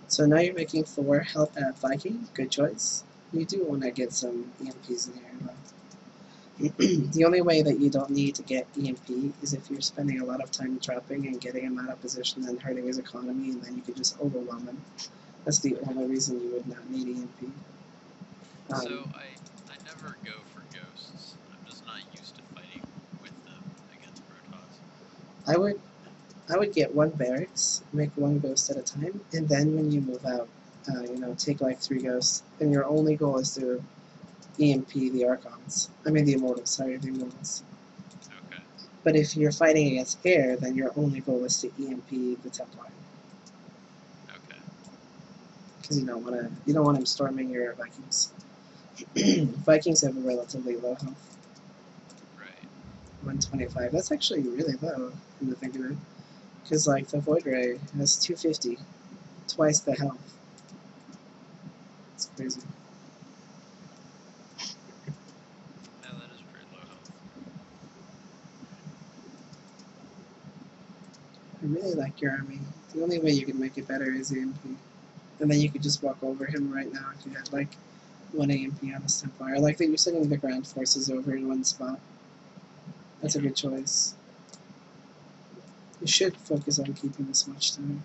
So now you're making Thor help at Viking. Good choice. You do want to get some EMPs in here, though. The only way that you don't need to get EMP is if you're spending a lot of time dropping and getting him out of position and hurting his economy, and then you could just overwhelm him. That's the only reason you would not need EMP. So I never go for ghosts. I'm just not used to fighting with them against Protoss. I would get one barracks, make one ghost at a time, and then when you move out, take like 3 ghosts, and your only goal is to EMP the Archons. I mean the Immortals, sorry, the Immortals. Okay. But if you're fighting against air, then your only goal is to EMP the Templar. Okay. Because you don't want him storming your Vikings. Vikings have a relatively low health. Right. 125. That's actually really low, when you think of it. Because like the Void Ray has 250, twice the health. It's crazy. Yeah, that is pretty low health. I really like your army. The only way you can make it better is EMP. And then you could just walk over him right now if you had like 1 EMP on his Templar. I like that you're sending the ground forces over in one spot. That's a good choice. You should focus on keeping this much time.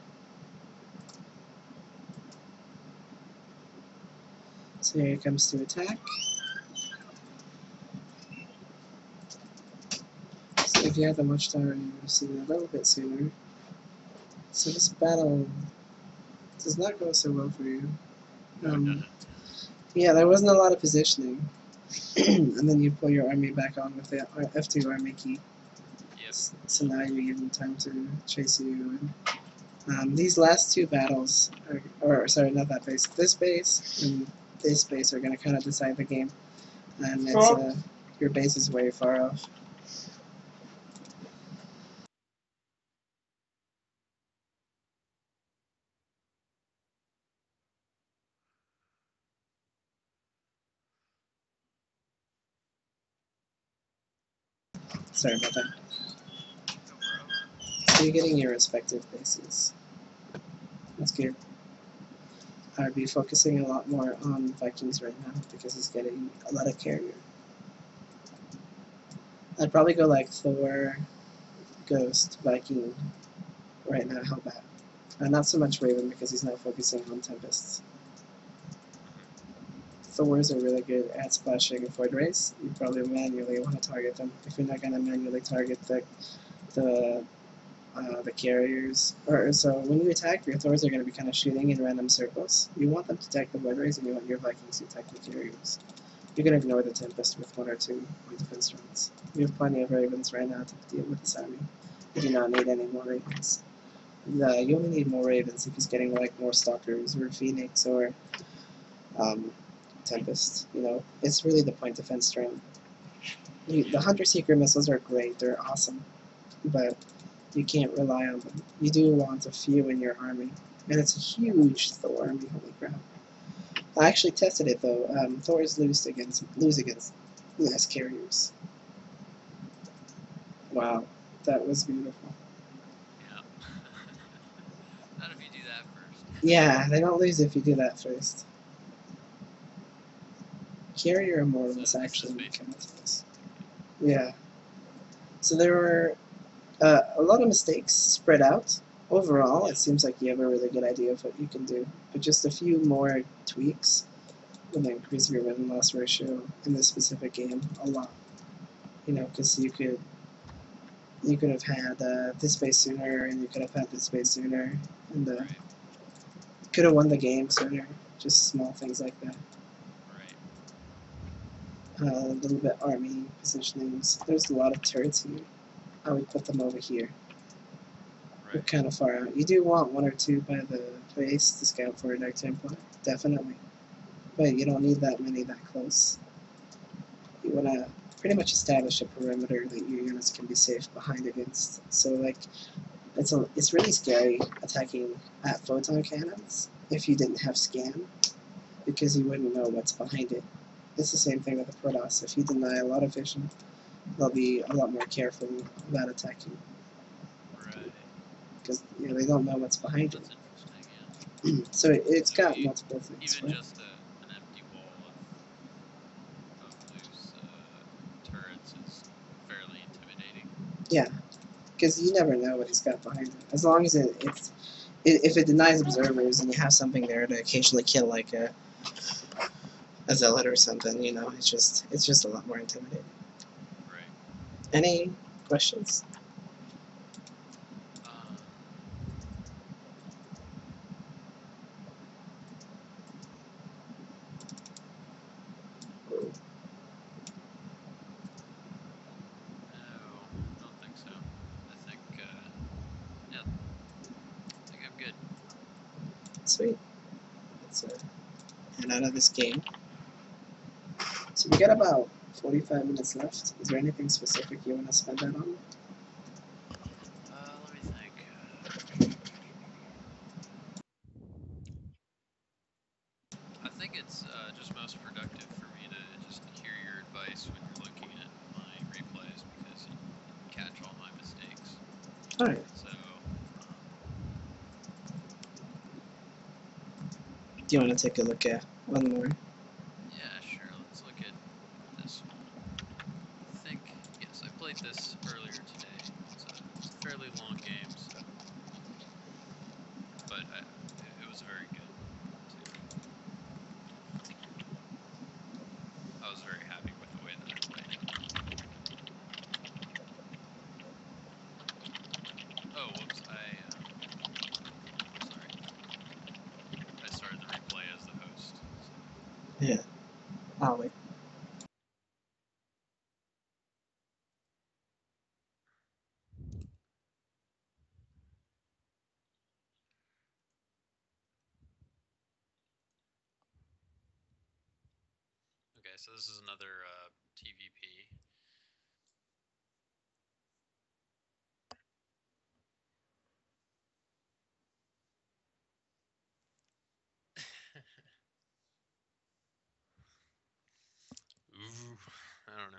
So here it comes to attack. So if you had the watchtower, you would have seen it a little bit sooner. So this battle does not go so well for you. Yeah, there wasn't a lot of positioning. And then you pull your army back on with the F2 army key. Yep. So now you give them time to chase you. And these last 2 battles, sorry, not that base. This base and this base are going to kind of decide the game. And it's your base is way far off. Sorry about that. No problem. So you're getting your respective bases. That's good. I'd be focusing a lot more on Vikings right now because he's getting a lot of carrier. I'd probably go like Thor, Ghost, Viking right now, help out. Not so much Raven because he's not focusing on Tempests. Thors are really good at splashing Void Rays. You probably manually want to target them if you're not going to manually target the carriers. So when you attack, your Thors are going to be kind of shooting in random circles. You want them to attack the Void Rays, and you want your Vikings to attack the carriers. You can ignore the Tempest with 1 or 2 defense runs. You have plenty of Ravens right now to deal with this army. You do not need any more Ravens. You only need more Ravens if he's getting like more Stalkers or Phoenix or Tempest. It's really the point defense turn. The Hunter Seeker missiles are great, they're awesome, but you can't rely on them. You do want a few in your army, and it's a huge Thor army, holy crap. I actually tested it though. Thors lose against less carriers. Wow, that was beautiful. Yeah. Not if you do that first. Yeah, they don't lose if you do that first. Carrier Immortals actually kind of this. Yeah. So there were a lot of mistakes spread out. Overall, it seems like you have a really good idea of what you can do, but just a few more tweaks will increase your win-loss ratio in this specific game a lot. Because you could have had this base sooner, and you could have had this base sooner, and Right. could have won the game sooner. Just small things like that. Right. A little bit army positionings. There's a lot of turrets here. I would put them over here. We're Right. kind of far out. You do want one or two by the base to scout for a dark template, definitely. But you don't need that many that close. You want to pretty much establish a perimeter that your units can be safe behind against. So like, it's really scary attacking at photon cannons if you didn't have scan, because you wouldn't know what's behind it. It's the same thing with the Protoss. If you deny a lot of vision, they'll be a lot more careful about attacking Right. because they don't know what's behind it. That's interesting. Yeah. So it's So got multiple things. even Right? just an empty wall of loose turrets is fairly intimidating. Yeah, because you never know what he's got behind it. As long as if it denies observers and you have something there to occasionally kill, like a zealot or something, it's just a lot more intimidating. Right. Any questions? Um, no, I don't think so. I think, yeah, I think I'm good. Sweet. Let's head out of this game. So we got about 45 minutes left. Is there anything specific you want to spend that on? Let me think. I think it's just most productive for me to just hear your advice when you're looking at my replays because you catch all my mistakes. All right. So, Do you want to take a look at one more? yeah, sure. Let's look at this one. I think, yes, I played this earlier today. It's a fairly long game, so, but it was very good too. I was very happy with the way that I played it. Oh, whoops! Sorry. I started the replay as the host. So. Yeah. Oh wait. Okay, so this is another TVP. Ooh, I don't know.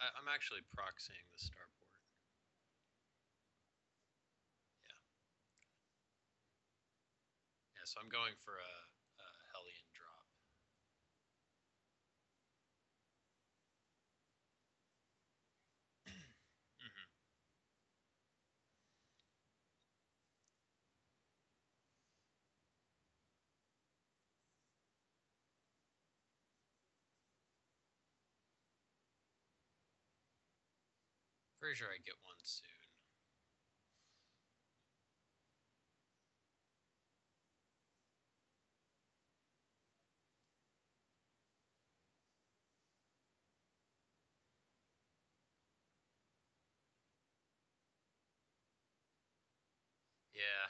I'm actually proxying the starport. Yeah. Yeah, so I'm going for a Hellion drop. Hmm. Pretty sure I get one soon. Yeah.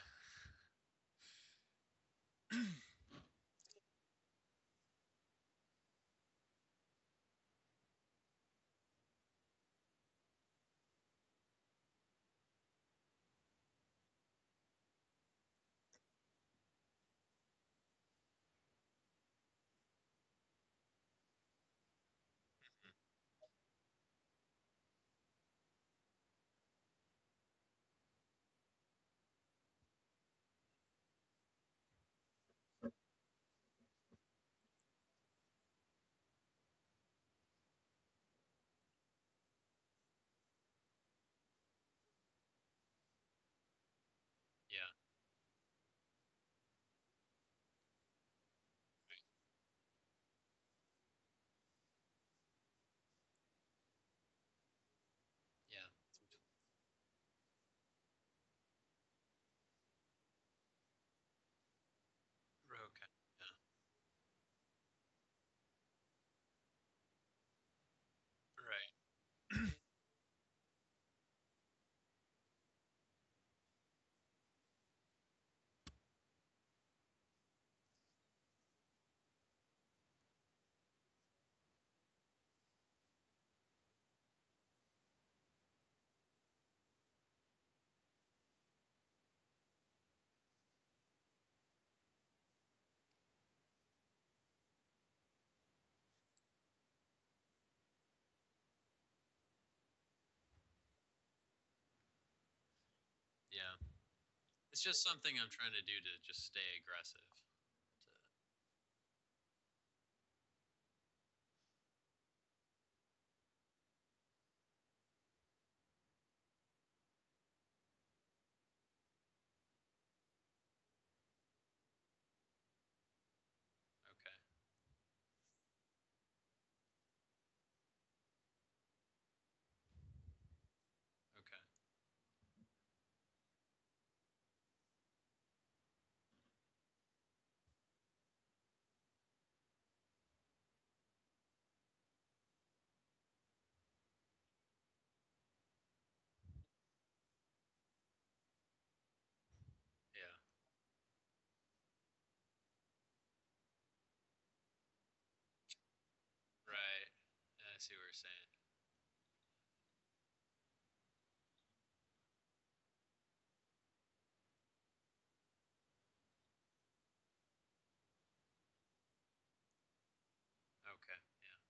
Yeah. Yeah. Okay. Yeah. Right. Yeah. It's just something I'm trying to do to just stay aggressive. To, okay. Okay. Yeah. Right. Yeah, I see what you're saying. Okay. Yeah.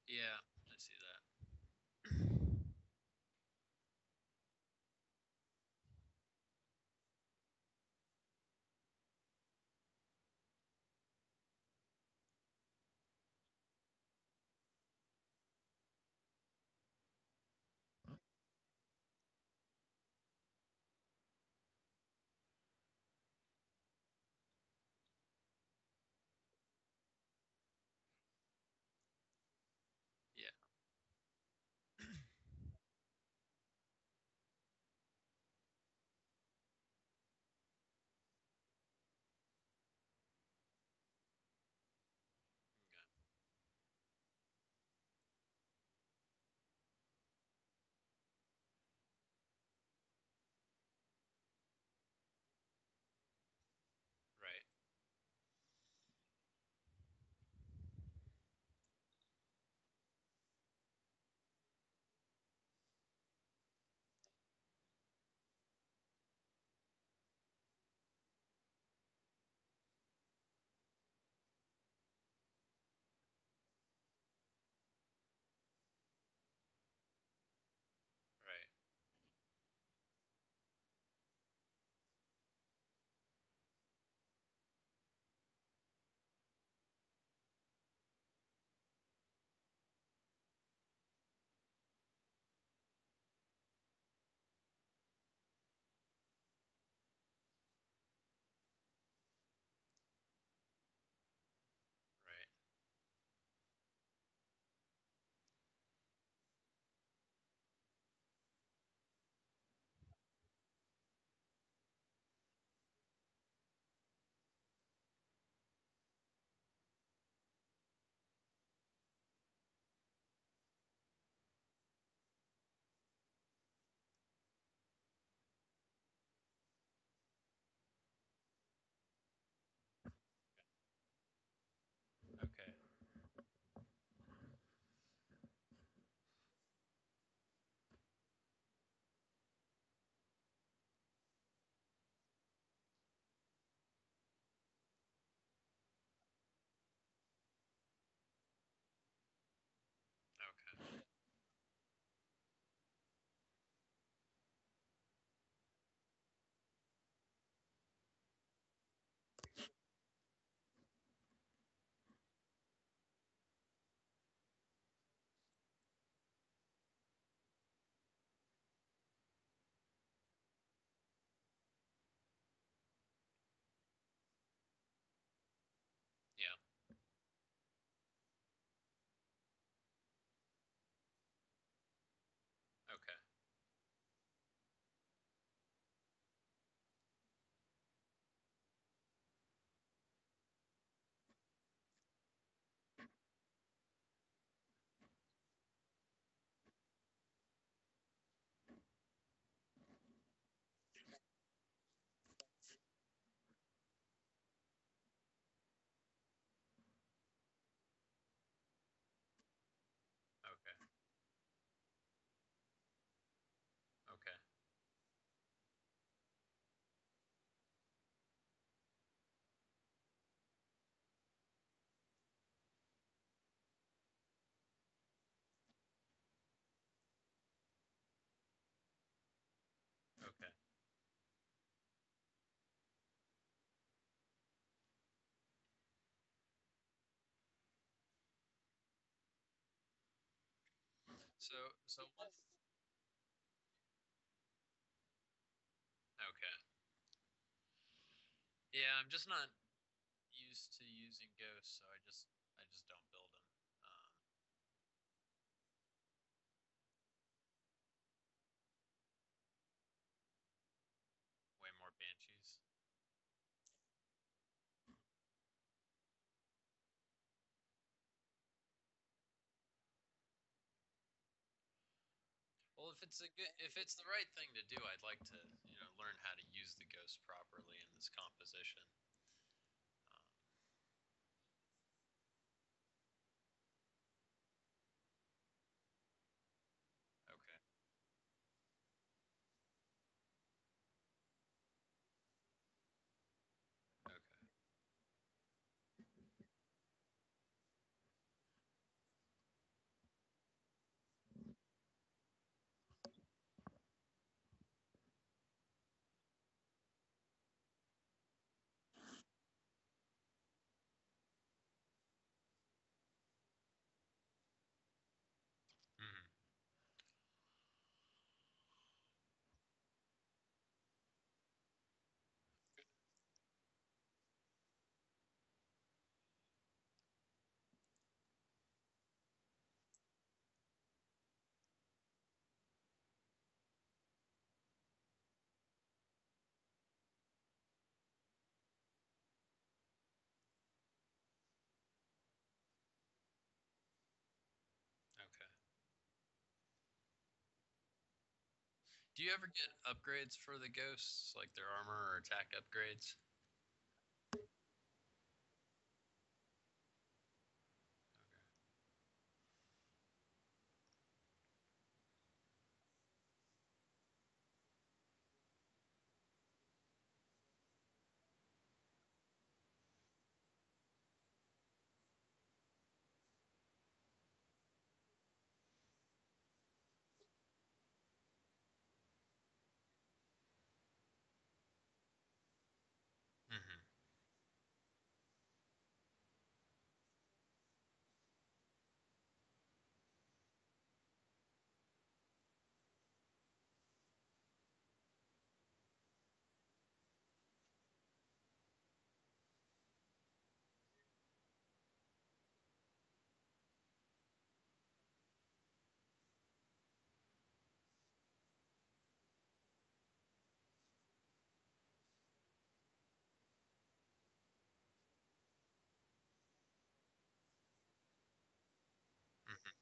Yeah, I see that. Yeah. Okay. Right. Right. Right. Okay. Okay. Yeah. Okay. Okay. Okay. Okay. So one. Okay. Yeah, I'm just not used to using ghosts, so I just don't build them. Um, Way more banshees. Well, if it's the right thing to do, I'd like to learn how to use the ghost properly in this composition. Um, okay. Okay. Do you ever get upgrades for the ghosts, like their armor or attack upgrades? Okay. Mm-hmm. Mm-hmm.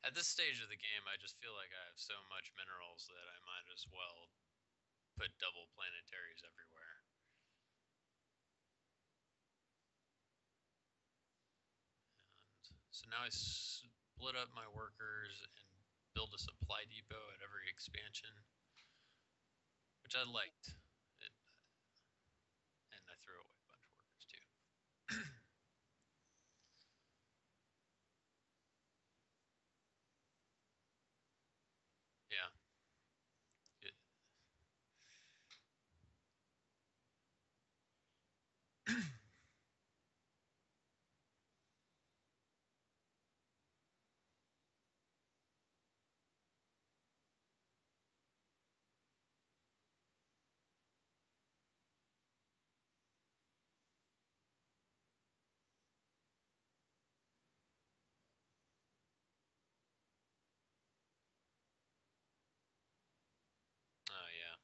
At this stage of the game, I just feel like I have so much minerals that I might as well put double planetaries everywhere. And so now I split up my workers and build a supply depot at every expansion, which I liked. It, and I threw away a bunch of workers too. Yeah. It, oh yeah.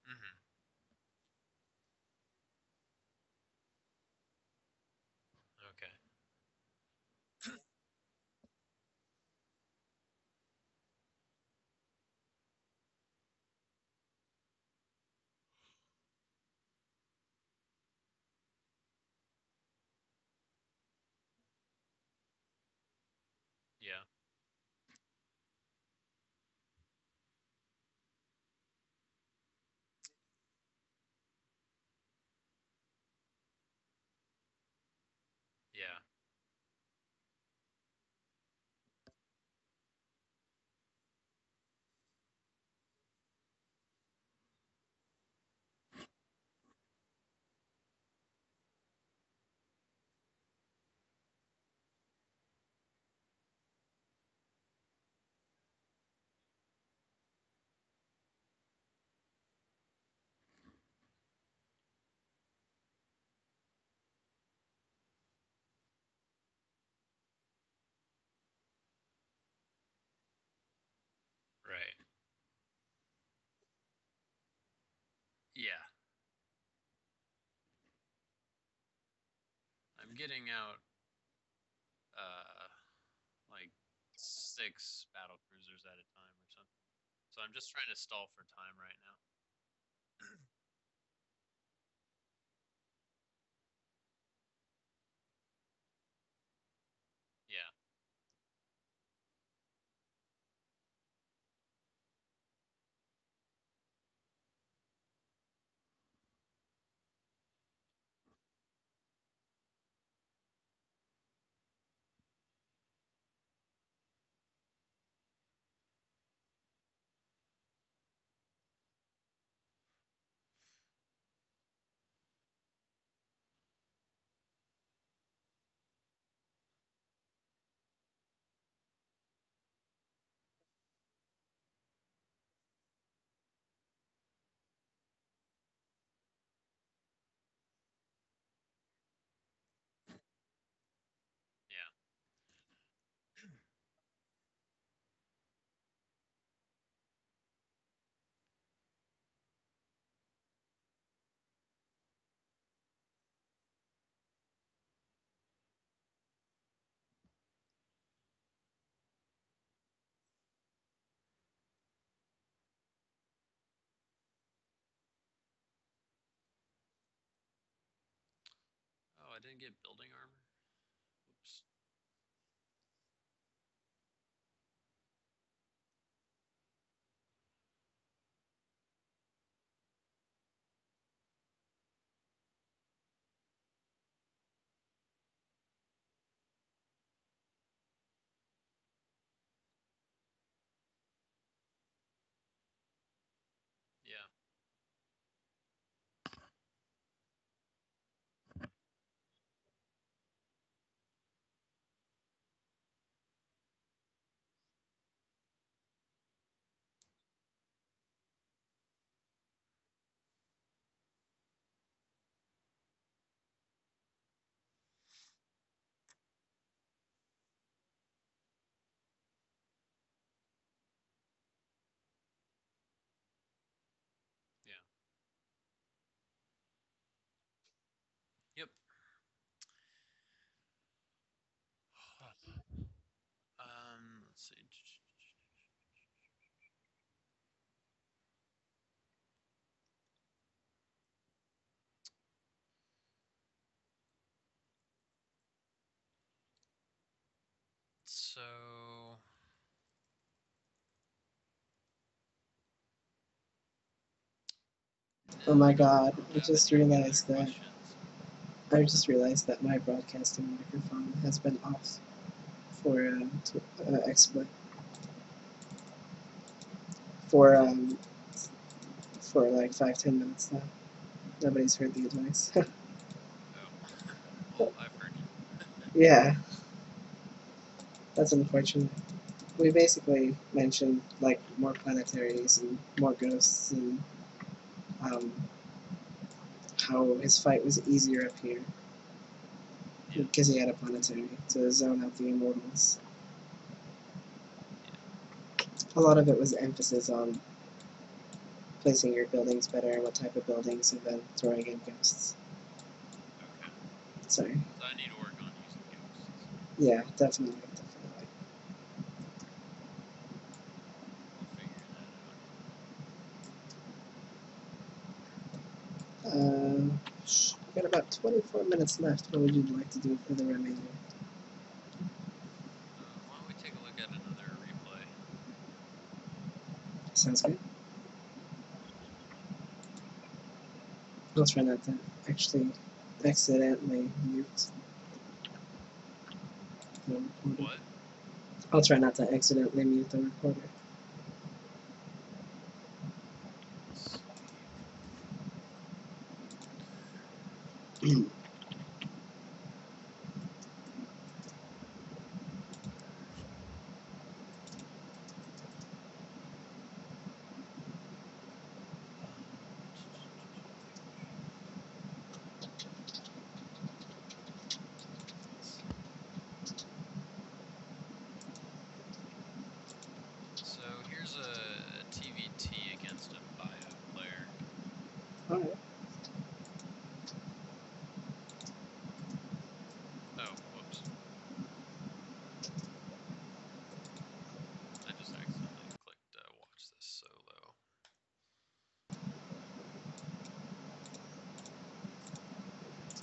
Mm-hmm. Okay. Yeah. Yeah. Right. Yeah. I'm getting out uh like 6 battle cruisers at a time or something. So I'm just trying to stall for time right now. Yeah. I didn't get building armor? Oops. Yeah. Yeah. Yep. Let's see. So, Oh my god, I don't I have just any other realized that questions. my broadcasting microphone has been off for exploit for for like 5-10 minutes now. Nobody's heard the advice. Oh. Well, I've heard you. Yeah, that's unfortunate. We basically mentioned like more planetaries and more ghosts and um, how his fight was easier up here Yeah. because he had a planetary to zone out the immortals. Yeah. A lot of it was emphasis on placing your buildings better and what type of buildings and then throwing in ghosts. Okay. Sorry. So I need to work on using ghosts. Yeah, definitely. I'll figure that out. We've got about 24 minutes left. What would you like to do for the remainder? Why don't we take a look at another replay? Sounds good. I'll try not to actually accidentally mute the recorder. What? I'll try not to accidentally mute the recorder. Let's see. So here's a TVT against a bio player. Alright. Oh, whoops. I just accidentally clicked watch this solo.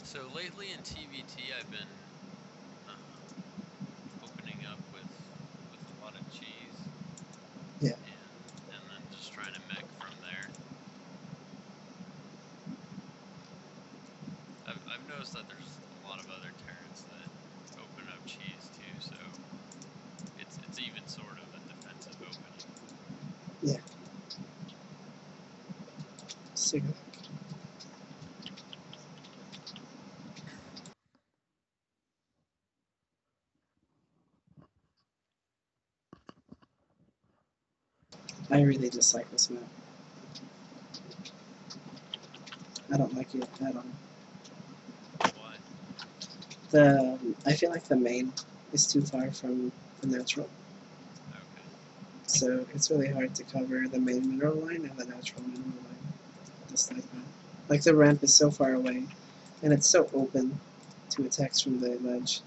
So lately in TVT, I've been opening up with a lot of cheese. Yeah. And then just trying to mech from there. I've noticed that there's a lot of other turrets that open up cheese too, so it's even sort of a defensive opening. Yeah. Cigarette. I really dislike this map. I don't like it at all. Why? I feel like the main is too far from the natural. Okay. So it's really hard to cover the main mineral line and the natural mineral line. Just like that. Like the ramp is so far away and it's so open to attacks from the ledge.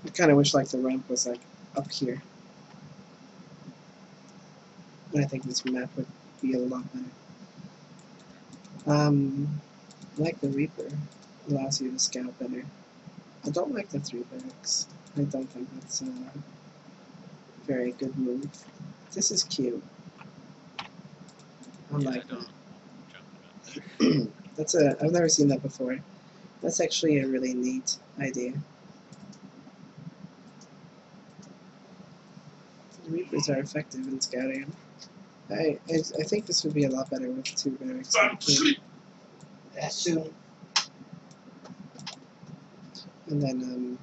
I kind of wish like the ramp was like up here. And I think this map would be a lot better. Like the Reaper allows you to scout better. I don't like the 3 barracks. I don't think that's a very good move. This is cute. I like that. That's I've never seen that before. That's actually a really neat idea. The Reapers are effective in scouting. I think this would be a lot better with 2 barracks. Soon. And then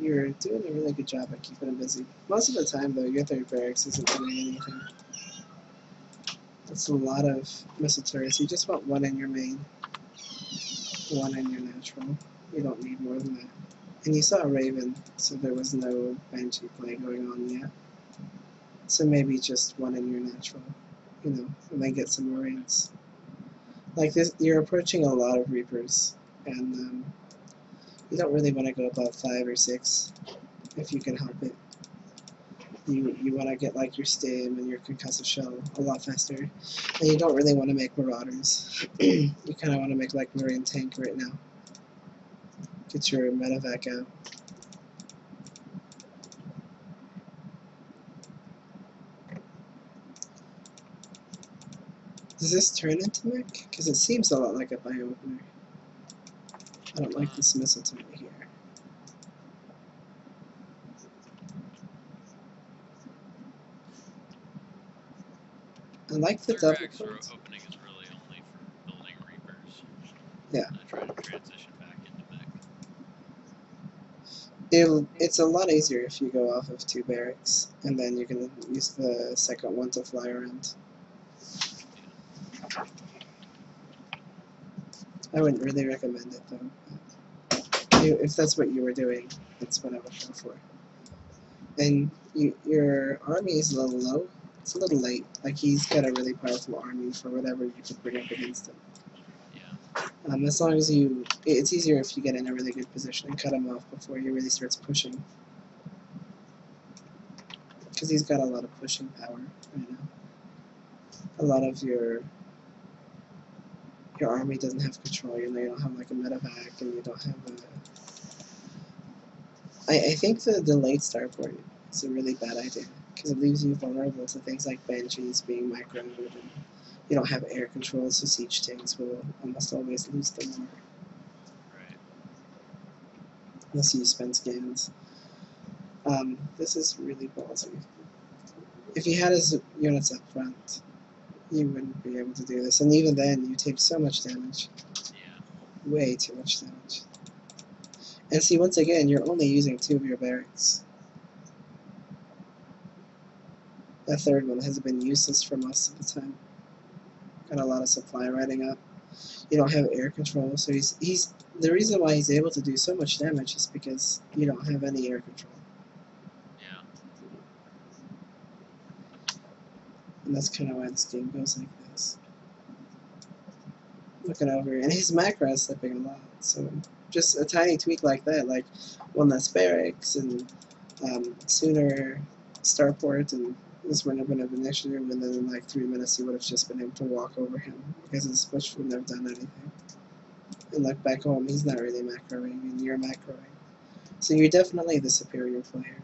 you're doing a really good job at keeping them busy. Most of the time, though, your 3rd barracks isn't doing anything. That's a lot of missile turrets. You just want 1 in your main, 1 in your natural. You don't need more than that. And you saw a Raven, so there was no Banshee play going on yet. So maybe just 1 in your natural, you know, and then get some Marines. Like this, you're approaching a lot of Reapers, and you don't really want to go above 5 or 6 if you can help it. You want to get like your stim and your concussive shell a lot faster, and you don't really want to make marauders. You kind of want to make like Marine tank right now. Get your medevac out. Does this turn into mech? Because it seems a lot like a bio-opener. I don't like this missile turret here. I like the double point. Opening is really only for building Reapers. Yeah. I try to transition back into mech. It's a lot easier if you go off of 2 barracks, and then you can use the second one to fly around. I wouldn't really recommend it though. If that's what you were doing, that's what I would go for. And your army is a little low. It's a little late. Like he's got a really powerful army for whatever you could bring up against him. Yeah. As long as it's easier if you get in a really good position and cut him off before he really starts pushing. Because he's got a lot of pushing power right now. A lot of your army doesn't have control. You know, you don't have like a medevac, and you don't have a. I think the delayed starport is a really bad idea because it leaves you vulnerable to things like banshees being microed, and you don't have air control, so siege tanks will almost always lose the war. Right. Unless you spend scans. This is really ballsy. If he had his units up front, you wouldn't be able to do this, and even then, you take so much damage. Yeah. Way too much damage. And see, once again, you're only using 2 of your barracks. That 3rd one has been useless for most of the time. Got a lot of supply riding up. You don't have air control, so he's the reason why he's able to do so much damage is because you don't have any air control. Yeah. And that's kind of why this game goes like this. Looking over, and his macro is slipping a lot, so just a tiny tweak like that, like 1 less barracks and sooner starport, and this wouldn't have been an issue, and then in like 3 minutes you would have just been able to walk over him because his push wouldn't have done anything. And like back home, he's not really macroing, and you're macroing. So you're definitely the superior player.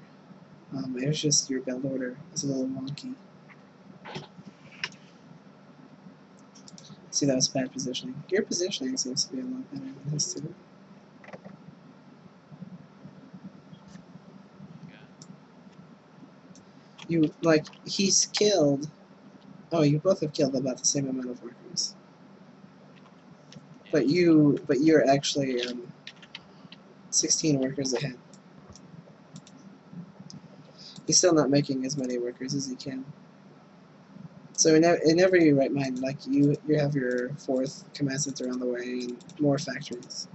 It was just your build order is a little wonky. See, that was bad positioning. Your positioning seems to be a lot better than his too. You, like, he's killed... Oh, you both have killed about the same amount of workers. But you're actually 16 workers ahead. He's still not making as many workers as he can. So in every right mind, like you have your 4th command center on the way and more factories.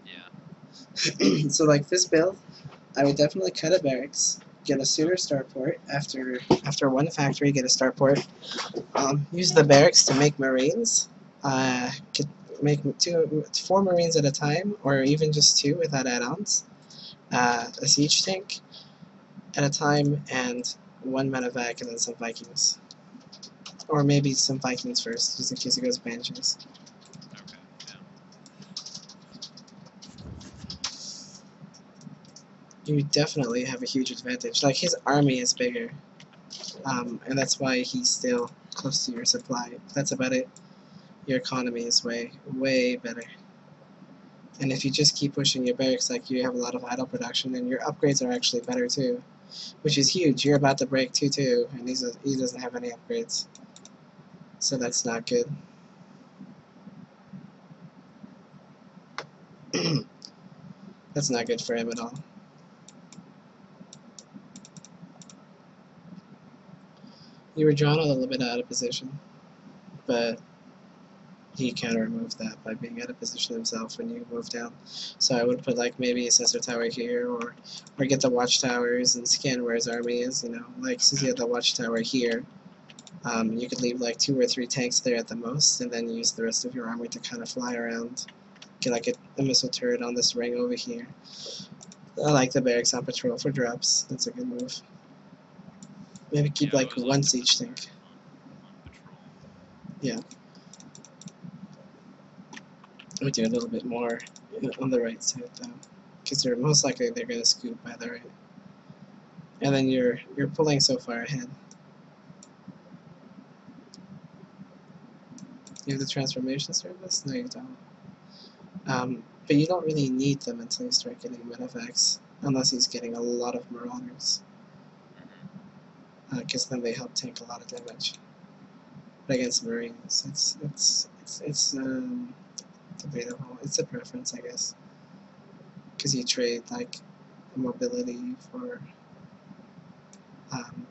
Yeah. So like this build, I would definitely cut a barracks, get a sooner starport after 1 factory, get a starport. Use the barracks to make marines. Could make 4 marines at a time, or even just 2 without add-ons. A siege tank at a time, and 1 medevac, and then some Vikings. Or maybe some Vikings first, just in case he goes Banshees. Okay, yeah. You definitely have a huge advantage. Like, his army is bigger, and that's why he's still close to your supply. That's about it. Your economy is way, way better. And if you just keep pushing your barracks, like, you have a lot of idle production, and your upgrades are actually better too, which is huge. You're about to break 2-2, and he doesn't have any upgrades. So that's not good. That's not good for him at all. You were drawn a little bit out of position, but he counter-removed that by being out of position himself when you move down. So I would put like maybe a sensor tower here, or get the watchtowers and scan where his army is, you know. Like, since you have the watchtower here, you could leave like 2 or 3 tanks there at the most, and then use the rest of your army to kind of fly around. Get like a missile turret on this ring over here. I like the barracks on patrol for drops. That's a good move. Maybe keep Yeah, I like always one like to put siege there tank. on patrol. Yeah. I would do a little bit more on the right side though, because they're most likely they're going to scoop by the right. And then you're pulling so far ahead. You have the transformation service? No, you don't. But you don't really need them until you start getting Medifacts, unless he's getting a lot of Marauders, because then they help tank a lot of damage. But against Marines, it's debatable. It's a preference, I guess, because you trade like mobility for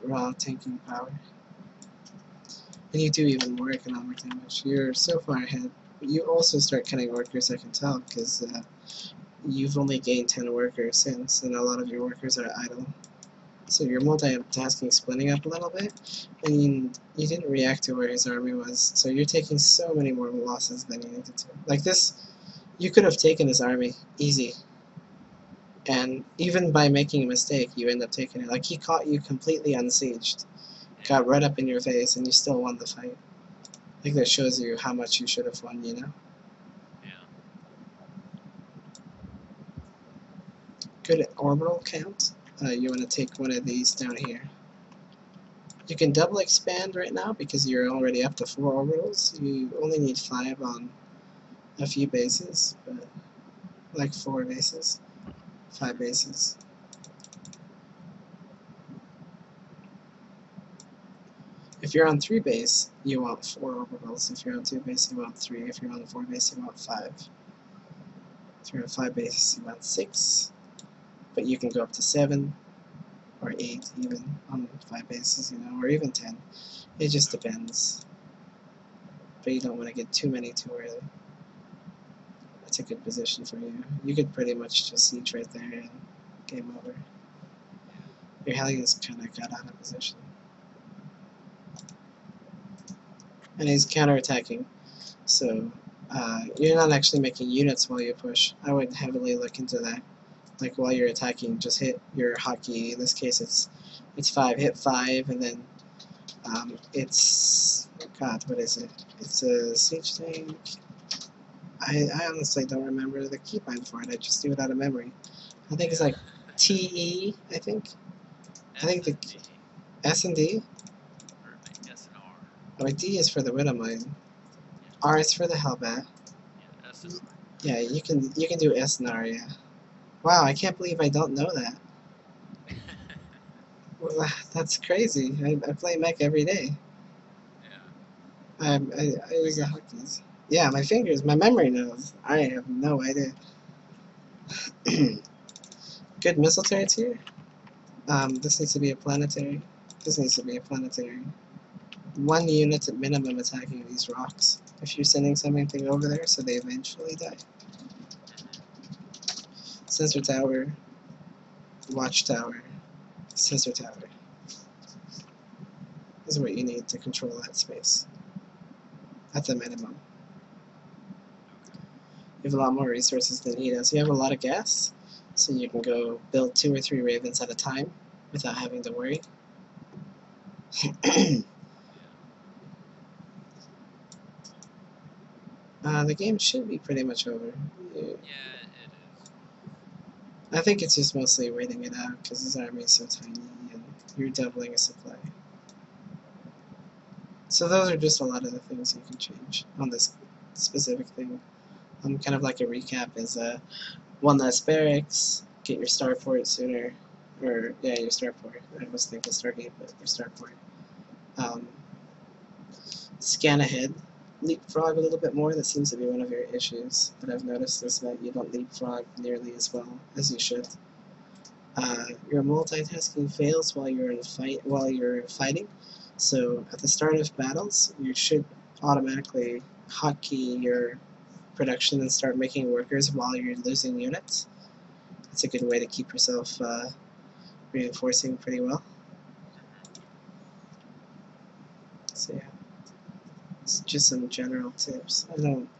raw tanking power. And you do even more economic damage. You're so far ahead. You also start cutting workers, I can tell, because you've only gained 10 workers since, and a lot of your workers are idle. So you're multitasking, splitting up a little bit, and you didn't react to where his army was. So you're taking so many more losses than you needed to. Like this, you could have taken his army, easy. And even by making a mistake, you end up taking it. Like, he caught you completely unsieged, got right up in your face, and you still won the fight. I think that shows you how much you should have won, you know? Yeah. Good orbital count. You want to take one of these down here. You can double expand right now because you're already up to 4 orbitals. You only need 5 on a few bases, but like 4 bases, 5 bases. If you're on 3 base, you want 4 orbitals. If you're on 2 base, you want 3. If you're on 4 base, you want 5. If you're on 5 base, you want 6. But you can go up to 7 or 8 even on 5 bases, you know, or even 10. It just depends. But you don't want to get too many too early. That's a good position for you. You could pretty much just siege right there and game over. Your Hellions kind of got out of position. And he's counterattacking, so you're not actually making units while you push. I would heavily look into that. Like, while you're attacking, just hit your hotkey. In this case, it's 5. Hit 5, and then it's, God, what is it? It's a siege tank. I honestly don't remember the keybind for it. I just do it out of memory. I think it's like TE. I think the S and D. Or like S and R. Oh, D is for the Widowmine. Yeah. R is for the Hellbat. Yeah, S and R. Yeah, you can do S and R. Yeah. Wow, I can't believe I don't know that. Well, that's crazy. I play mech every day. Yeah. I use the hotkeys. Yeah, my fingers, my memory knows. I have no idea. Good missile turrets here. This needs to be a planetary. This needs to be a planetary. 1 unit at minimum attacking these rocks. If you're sending something over there, so they eventually die. Sensor tower, watchtower, sensor tower. This is what you need to control that space. At the minimum. You have a lot more resources than he does. You have a lot of gas, so you can go build 2 or 3 ravens at a time without having to worry. The game should be pretty much over. Yeah, it is. I think it's just mostly waiting it out because his army is so tiny and you're doubling a supply. So those are just a lot of the things you can change on this specific thing. Kind of like a recap is one less barracks, get your starport sooner, or yeah, your starport. I was thinking Stargate, but your starport. Um, Scan ahead, leapfrog a little bit more. That seems to be one of your issues that I've noticed is that you don't leapfrog nearly as well as you should. Your multitasking fails while you're fighting. So at the start of battles, you should automatically hotkey your production and start making workers while you're losing units. It's a good way to keep yourself reinforcing pretty well. So yeah, it's just some general tips. I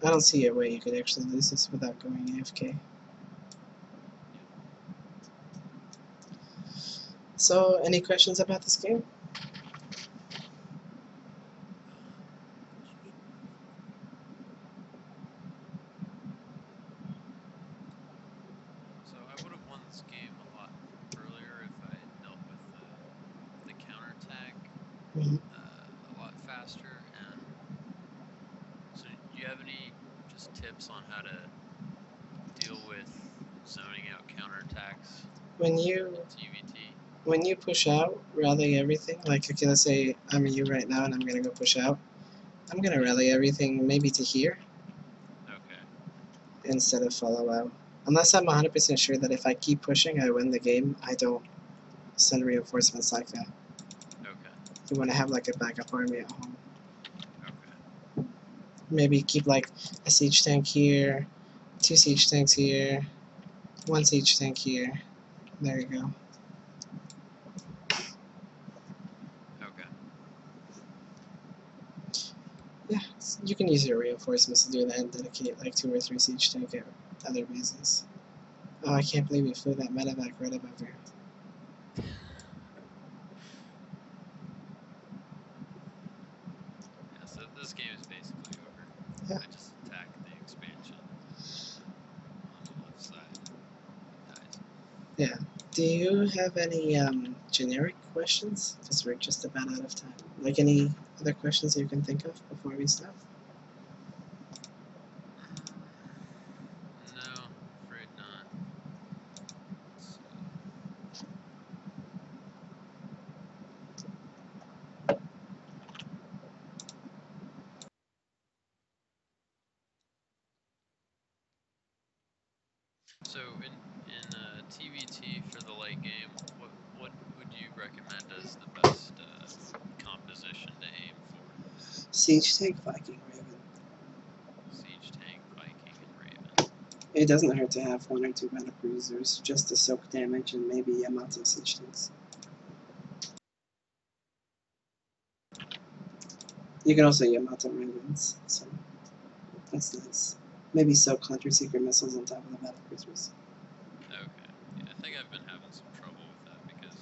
don't see a way you could actually lose this without going AFK. So any questions about this game? So I would have won this game a lot earlier if I had dealt with the counterattack Mm-hmm. a lot faster. And so, do you have any just tips on how to deal with zoning out counterattacks When in you TVT? when you push out, rally everything. Like okay, let's say I'm you right now and I'm gonna go push out. I'm gonna rally everything maybe to here Okay. instead of follow out. Unless I'm 100% sure that if I keep pushing, I win the game, I don't send reinforcements like that. Okay. You want to have like a backup army at home. Okay. Maybe keep like a siege tank here, 2 siege tanks here, 1 siege tank here. There you go. Okay. Yeah, you can use your reinforcements to do that and dedicate like 2 or 3 siege tank at other bases. Oh, I can't believe we flew that medevac right above here. Yeah, so this game is basically over. Yeah. I just attack the expansion on the left side and it dies. Yeah. Do you have any generic questions? Because we're just about out of time. Like any other questions you can think of before we stop? No, I'm afraid not. Let's see. So in TVT for the late game, what would you recommend as the best composition to aim for? Siege tank, Viking, Raven. Siege tank, Viking, and Raven. It doesn't hurt to have 1 or 2 battle cruisers just to soak damage and maybe Yamato siege tanks. You can also Yamato Ravens, so that's nice. Maybe soak Hunter Secret missiles on top of the battle cruisers. Okay. Yeah, I think I've been having some trouble with that because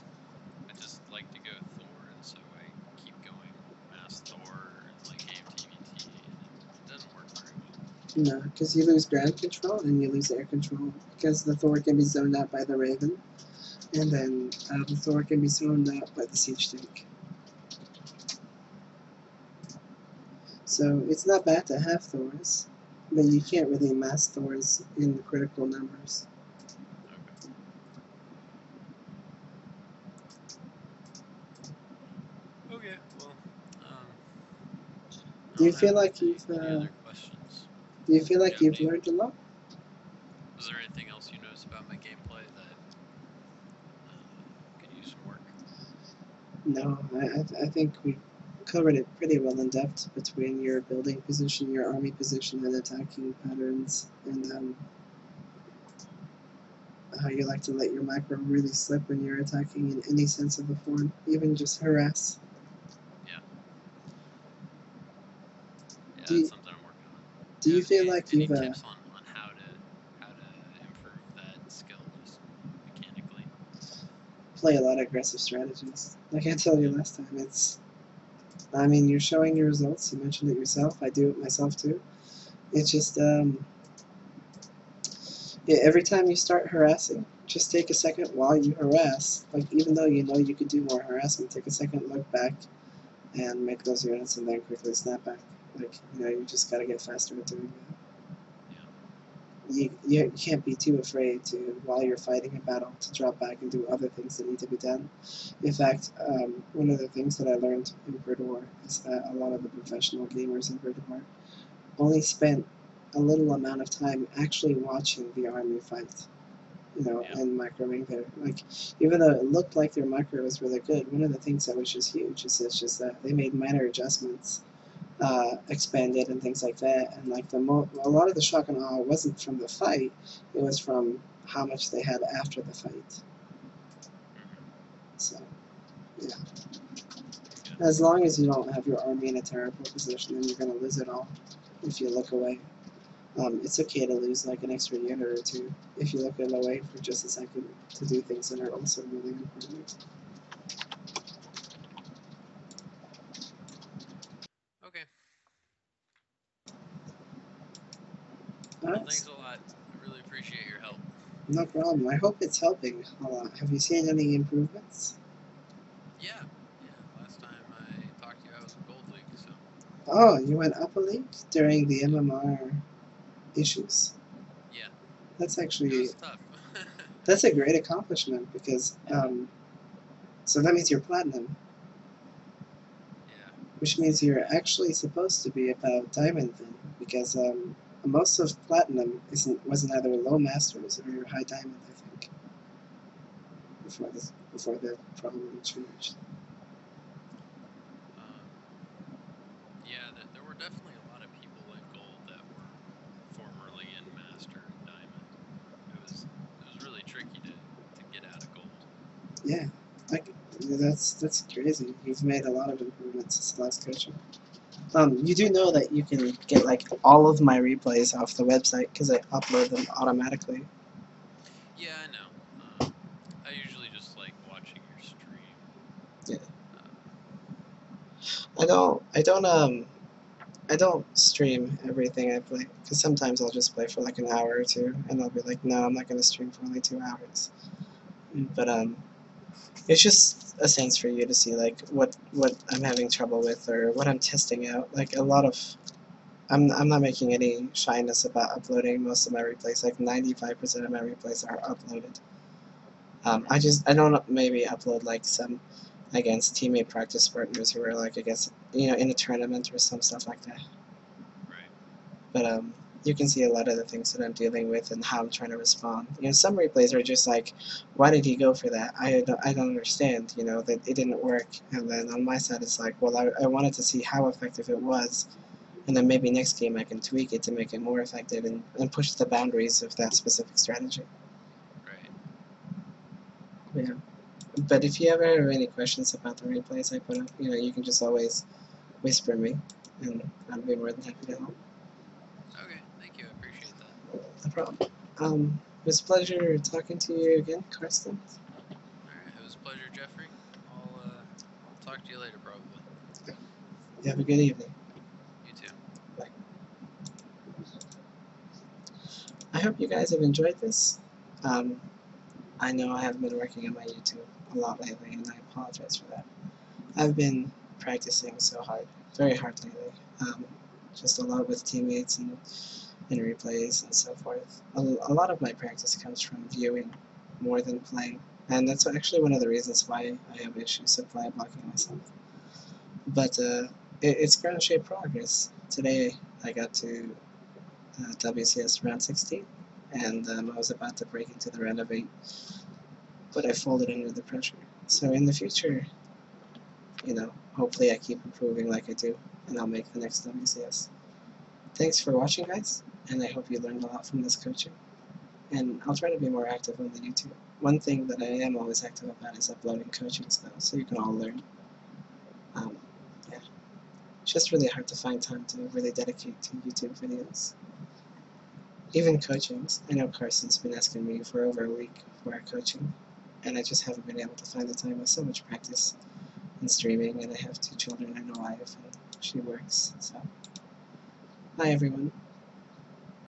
I just like to go Thor, and so I keep going mass Thor in late game TVT, and it doesn't work very well. No, because you lose ground control and you lose air control because the Thor can be zoned out by the Raven, and then the Thor can be zoned out by the siege tank. So it's not bad to have Thors, but you can't really mass Thors in critical numbers. Okay, well, I Do you don't feel have like any other questions. do you feel Do like you have you've any? learned a lot? Was there anything else you noticed about my gameplay that could use some work? No, I think we covered it pretty well in depth between your building position, your army position, and attacking patterns, and how you like to let your macro really slip when you're attacking in any sense of the form, even just harass. Yeah. Yeah, Do that's you, something I'm working on. do Do you you have feel like any you've tips on how to improve that skill just mechanically? play a lot of aggressive strategies? Like I told you last time, I mean, you're showing your results. You mentioned it yourself. I do it myself too. It's just yeah, every time you start harassing, just take a second while you harass. Like, even though you know you could do more harassing, take a second, look back, and make those units, and then quickly snap back. Like, you just gotta get faster at doing that. You can't be too afraid to, while you're fighting a battle, to drop back and do other things that need to be done. In fact, one of the things that I learned in Bird War is that a lot of the professional gamers in Bird War only spent a little amount of time actually watching the army fight, and microing there. Like, even though it looked like their micro was really good, one of the things that was just huge is it's just that they made minor adjustments, expanded and things like that, and like a lot of the shock and awe wasn't from the fight, it was from how much they had after the fight. So, yeah. As long as you don't have your army in a terrible position, then you're going to lose it all if you look away. It's okay to lose like an extra unit or two if you look away for just a second to do things that are also really important. Okay. Well, Alright, thanks a lot. I really appreciate your help. no problem. I hope it's helping a lot. Have you seen any improvements? Yeah. Yeah. Last time I talked to you, I was a gold league, so. Oh, you went up a league during the MMR issues? Yeah. That's It actually, was tough. that's a great accomplishment because, so that means you're platinum, Yeah. which means you're actually supposed to be about diamond then, because most of platinum wasn't either low masters or high diamond, I think, before the problem changed. Um, yeah, there were definitely a lot of people in gold that were formerly in master and diamond. It was really tricky to get out of gold. Yeah, like, that's crazy. You've made a lot of improvements since the last coaching. You do know that you can get like all of my replays off the website because I upload them automatically. Yeah, I know. I usually just like watching your stream. Yeah. Um, I don't stream everything I play because sometimes I'll just play for like an hour or two and I'll be like, no, I'm not gonna stream for only 2 hours. But it's just a sense for you to see like what I'm having trouble with or what I'm testing out. Like a lot of I'm not making any shyness about uploading most of my replays. Like 95% of my replays are uploaded. I don't maybe upload like some against teammate practice partners who are like I guess in a tournament or some stuff like that. right. But you can see a lot of the things that I'm dealing with and how I'm trying to respond. Some replays are just like, why did he go for that? I don't understand. That it didn't work. And then on my side, it's like, well, I wanted to see how effective it was, and then maybe next game I can tweak it to make it more effective and push the boundaries of that specific strategy. Right. Yeah. But if you ever have any questions about the replays I put up, you can just always whisper me, and I'll be more than happy to help. Okay. Thank you. I appreciate that. No problem. It was a pleasure talking to you again, Carsten. All right. It was a pleasure, Jeffrey. I'll talk to you later, probably. You have a good evening. You too. Bye. I hope you guys have enjoyed this. Um, I know I have been working on my YouTube a lot lately, and I apologize for that. I've been practicing so hard, very hard lately. Just a lot with teammates and replays and so forth. A lot of my practice comes from viewing more than playing, and that's actually one of the reasons why I have issues supply blocking myself. But it's ground shape progress. Today I got to WCS round 16, and I was about to break into the round of 8, but I folded under the pressure. So in the future, hopefully I keep improving like I do, and I'll make the next WCS. Thanks for watching, guys, and I hope you learned a lot from this coaching. And I'll try to be more active on the YouTube. One thing that I am always active about is uploading coachings, though, so you can all learn. Yeah, it's just really hard to find time to really dedicate to YouTube videos. Even coachings. I know Carsten's been asking me for over a week for our coaching, and I just haven't been able to find the time with so much practice and streaming, and I have 2 children and a wife, and she works, so. Bye, everyone.